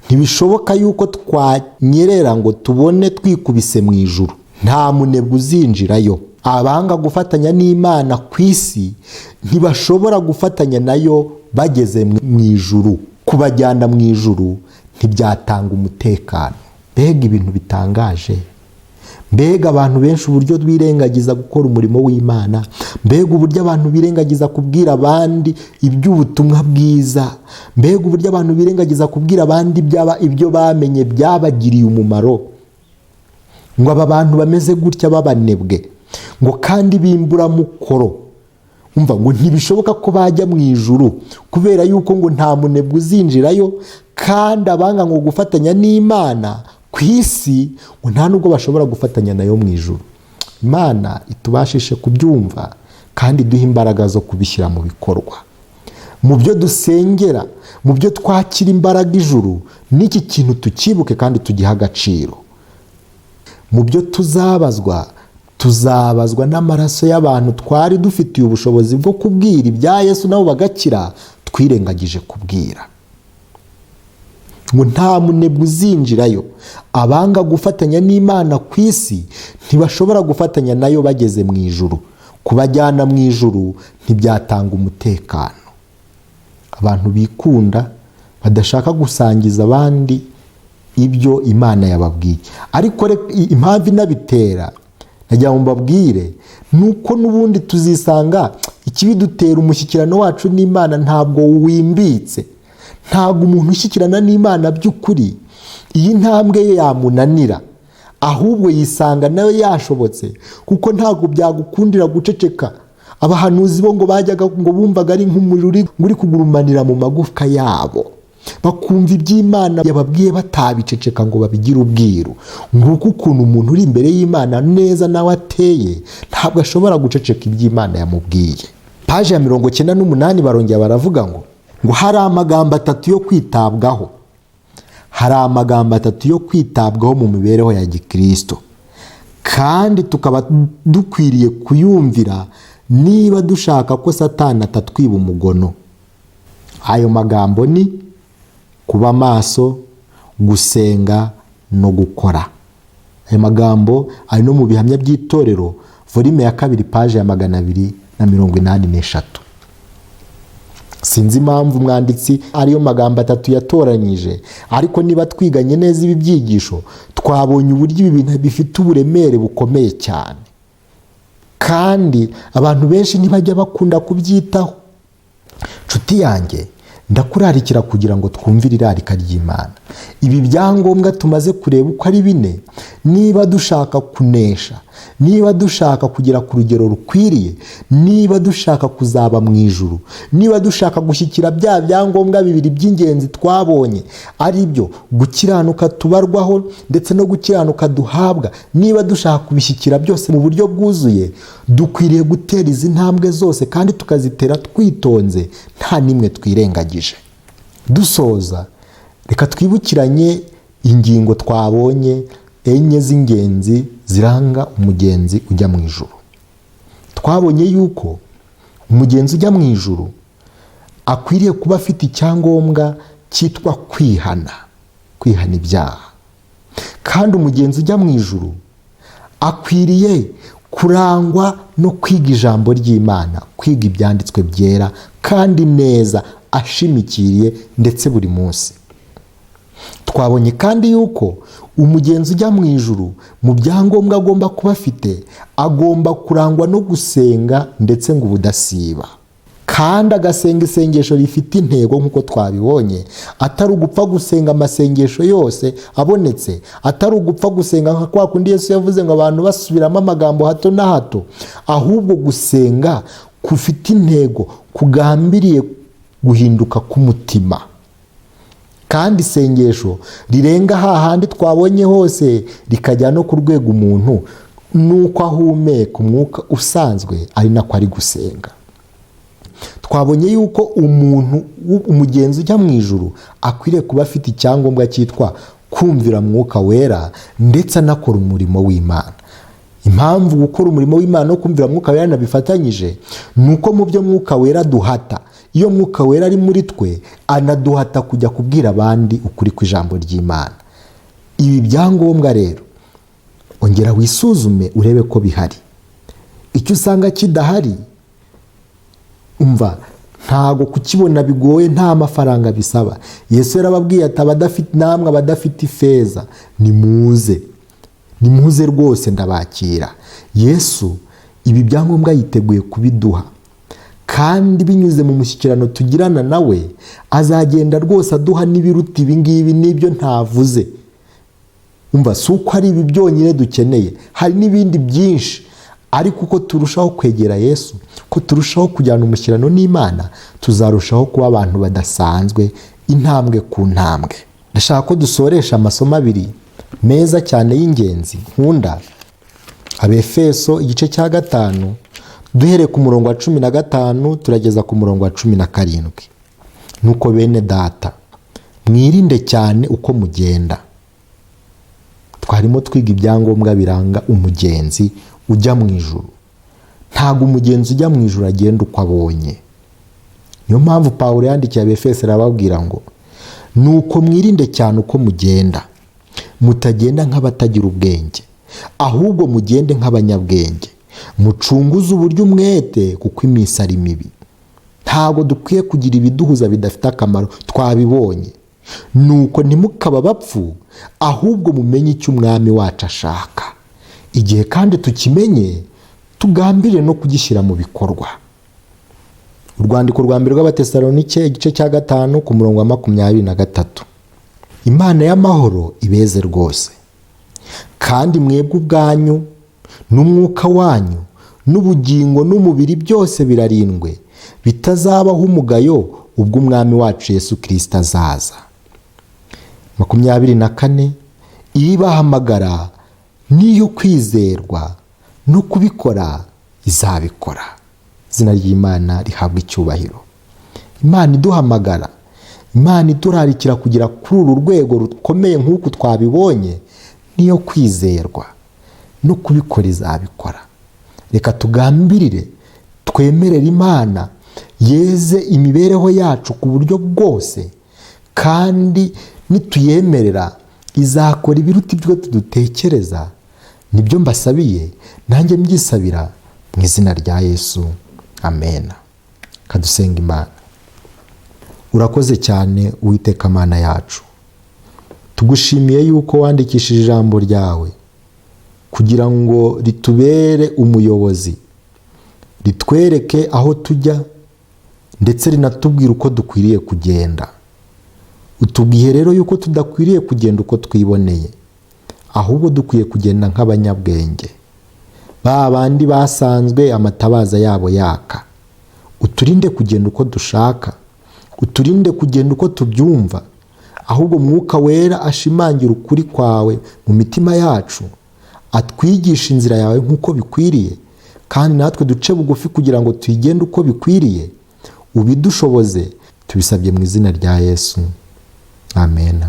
Ntibishoboka yuko twanyerera ngo tubone twikubise mu ijuru. Nta munebwe uzinjirayo. Abanga gufatanya n'Imana ku isi ntibashobora gufatanya nayo bageze mu ijuru. Kubajyana mu ijuru ntibyatanga umutekano. Mbega ibintu bitangaje! Mbega abantu benshi uburyo birengagiza gukora umurimo w'Imana. Mbega uburyo abantu birengagiza kubwira abandi iby'ubutumwa bwiza. Mbega uburyo abantu birengagiza kubwira abandi ibyo bamenye byabagiriye umumaro. Ngo aba bantu bameze gutya babanebwe, ngo kandi bimburamukoro. Umva, ngo ntibishoboka ko bajya mu ijuru kubera yuko ngo nta munebwe uzinjirayo, kandi abanga ngo gufatanya n'Imana ku isi ngo nta nubwo bashobora gufatanya nayo mu ijuru. Imana itubashishe kubyumva kandi duha imbaraga zo kubishyira mu bikorwa. Mu byo dusengera, mu byo twakira imbaraga ijuru, n'iki kintu tukibuke kandi tugiha agaciro. Mu byo tuzabazwa n'amaraso y'abantu twari dufitiye ubushobozi bwo kubwira ibya Yesu nabo bagakira, twirengagije kubwira. Ngo nta munebwe uzinjirayo. Abanga gufatanya n'Imana ku isi ntibashobora gufatanya nayo bageze mu ijuru. Kubajyana mu ijuru ntibyatanga umutekano. Abantu bikunda badashaka gusangiza abandi ibyo Imana yababwiye. Ariko impamvu inabitera, najya ngo mbabwire, nuko n'ubundi tuzisanga ikibidutera umushyikirano wacu n'Imana ntabwo wimbitse. Ntabwo umuntu ushyikirana n'Imana by'ukuri iyi ntambwe ye yamunanira, ahubwo yisanga nawe yashobotse, kuko ntabwo byagukundira guceceka abahanuzi bo ngo bajyaga ngo bumvaga ari nk'umuriro uri kugurumanira mu magufwa yabo, bakumva iby'Imana yababwiye batabiceceka ngo babigire ubwiru. Nguko ukuntu umuntu uri imbere y'Imana neza nawe ateye, ntabwo ashobora guceceka iby'Imana yamubwiye. Paje ya 98 barongera baravuga ngo hari amagambo 3 yo kwitabwaho. Hari amagambo 3 yo kwitabwaho mu mibereho ya Gikristo, kandi tukaba dukwiriye kuyumvira niba dushaka ko Satani atatwiba umugono. Ayo magambo ni kuba maso, gusenga no gukora. Ayo magambo ari no mu bihamya by'itorero, volume ya 2, paje ya 283. Sinzi impamvu umwanditsi ariyo magambo 3 yatoranyije, ariko niba twiganye neza ibi byigisho twabonye uburyo ibi bintu bifite uburemere bukomeye cyane, kandi abantu benshi ntibajya bakunda kubyitaho. Nshuti yanjye, ndakurarikira kugira ngo twumvire irarika ry'Imana. Ibi byangombwa tumaze kureba uko ari 4, niba dushaka kunesha, niba dushaka kugera ku rugero rukwiriye, niba dushaka kuzaba mu ijuru, niba dushaka gushyikira bya byangombwa 2 by'ingenzi twabonye, ari byo gukiranuka tubarwaho ndetse no gukiranuka duhabwa, niba dushaka kubishyikira byose mu buryo bwuzuye, dukwiriye gutera izi ntambwe zose kandi tukazitera twitonze, nta nimwe twirengagije. Dusoza, reka twibukiranye ingingo twabonye 4 z'ingenzi ziranga umugenzi ujya mu ijuru. Twabonye yuko umugenzi ujya mu ijuru akwiriye kuba afite icyangombwa cyitwa kwihana ibyaha, kandi umugenzi ujya mu ijuru akwiriye kurangwa no kwiga ijambo ry'Imana, kwiga ibyanditswe byera kandi neza, ashimikiriye ndetse buri munsi. Twabonye kandi yuko umugenzi ujya mu ijuru mu byangombwa agomba kuba afite, agomba kurangwa no gusenga ndetse ngo ubudasiba, kandi agasenga isengesho rifite intego nk'uko twabibonye, atari ugupfa gusenga amasengesho yose abonetse, atari ugupfa gusenga nka kwa kundi Yesu yavuze ngo abantu basubiramo amagambo hato na hato, ahubwo gusenga kufite intego, kugambiriye guhinduka k'umutima, kandi isengesho rirenga hahandi twabonye hose, rikajya no ku rwego umuntu nuko ahumeka umwuka usanzwe ari nako ari gusenga. Twabonye yuko umugenzi ujya mu ijuru akwiriye kuba afite icyangombwa cyitwa kumvira Mwuka Wera ndetse anakora umurimo w'Imana. Impamvu gukora umurimo w'Imana no kumvira Mwuka Wera nabifatanyije, nuko mu byo Mwuka Wera duhata, iyo Mwuka Wera ari muri twe, anaduhata kujya kubwira abandi ukuri kw'ijambo ry'Imana. Ibi byangombwa rero ongera wisuzume urebe ko bihari. Icyo usanga kidahari, umva, ntago kukibona bigoye, nta mafaranga bisaba. Yesu yarababwiye ati abadafite ifeza nimuze rwose ndabakira. Yesu ibi byangombwa yiteguye kubiduha, kandi binyuze mu mushyikirano tugirana nawe, azagenda rwose aduha n'ibiruta ibi ngibi n'ibyo ntavuze. Umva, si uko ari ibi byonyine dukeneye, hari n'ibindi byinshi, ariko uko turushaho kwegera Yesu, ko turushaho kujyana umushyikirano n'Imana, tuzarushaho kuba abantu badasanzwe, intambwe ku ntambwe. Ndashaka ko dusoresha amasomo 2 meza cyane y'ingenzi nkunda, Abefeso igice cya 5 duhere ku murongo wa 15 turageza ku murongo wa 17. Nuko bene data, mwirinde cyane uko mugenda. Twarimo twiga ibyangombwa biranga umugenzi ujya mu ijuru. Ntago umugenzi ujya mu ijuru agenda uko abonye. Niyo mpamvu Pawulo yandikiye Abefeso arababwira ngo nuko mwirinde cyane uko mugenda, mutagenda nk'abatagira ubwenge, ahubwo mugende nk'abanyabwenge, mucunguze uburyo umwete, kuko iminsi ari mibi. Ntago dukwiye kugira ibiduhuza bidafite akamaro, twabibonye. Nuko ntimukaba bapfu, ahubwo mumenye icyo umwami wacu ashaka. Igihe kandi tukimenye, tugambire no kugishyira mu bikorwa. Urwandiko rwa mbere rw'Abatesalonike igice cya 5 ku murongo wa 23. Imana y'amahoro ibeze rwose, kandi mwebwe ubwanyu n'umwuka wanyu n'ubugingo n'umubiri byose birarindwe, bitazabaho umugayo ubwo umwami wacu Yesu Kristo azaza. 24 ibahamagara niyo kwizerwa no kubikora izabikora. Izina ry'Imana rihabwa icyubahiro. Imana iduhamagara, Imana iturarikira kugira kuri uru rwego rukomeye nk'uko twabibonye, niyo kwizerwa no kubikora izabikora. Reka tugambirire, twemerere Imana yeze imibereho yacu ku buryo bwose, kandi nituyemerera izakora ibiruta ibyo tudutekereza. Nibyo mbasabiye, nanjye mbyisabira mu izina rya Yesu, amen. Kadusenga Imana. Urakoze cyane Uwiteka Mana yacu, tugushimiye yuko wandikishije ijambo ryawe kugira ngo ritubere umuyobozi, ritwereke aho tujya, ndetse rinatubwira uko dukwiriye kugenda. Utubwiye rero yuko tudakwiriye kugenda uko twiboneye, ahubwo dukwiye kugenda nk'abanyabwenge, ba bandi basanzwe amatabaza yabo yaka. Uturinde kugenda uko dushaka, uturinde kugenda uko tubyumva, ahubwo Mwuka Wera ashimangira ukuri kwawe mu mitima yacu, atwigisha inzira yawe nk'uko bikwiriye, kandi natwe duce bugufi kugira ngo tuyigende uko bikwiriye. Ubidushoboze, tubisabye mu izina rya Yesu, amen.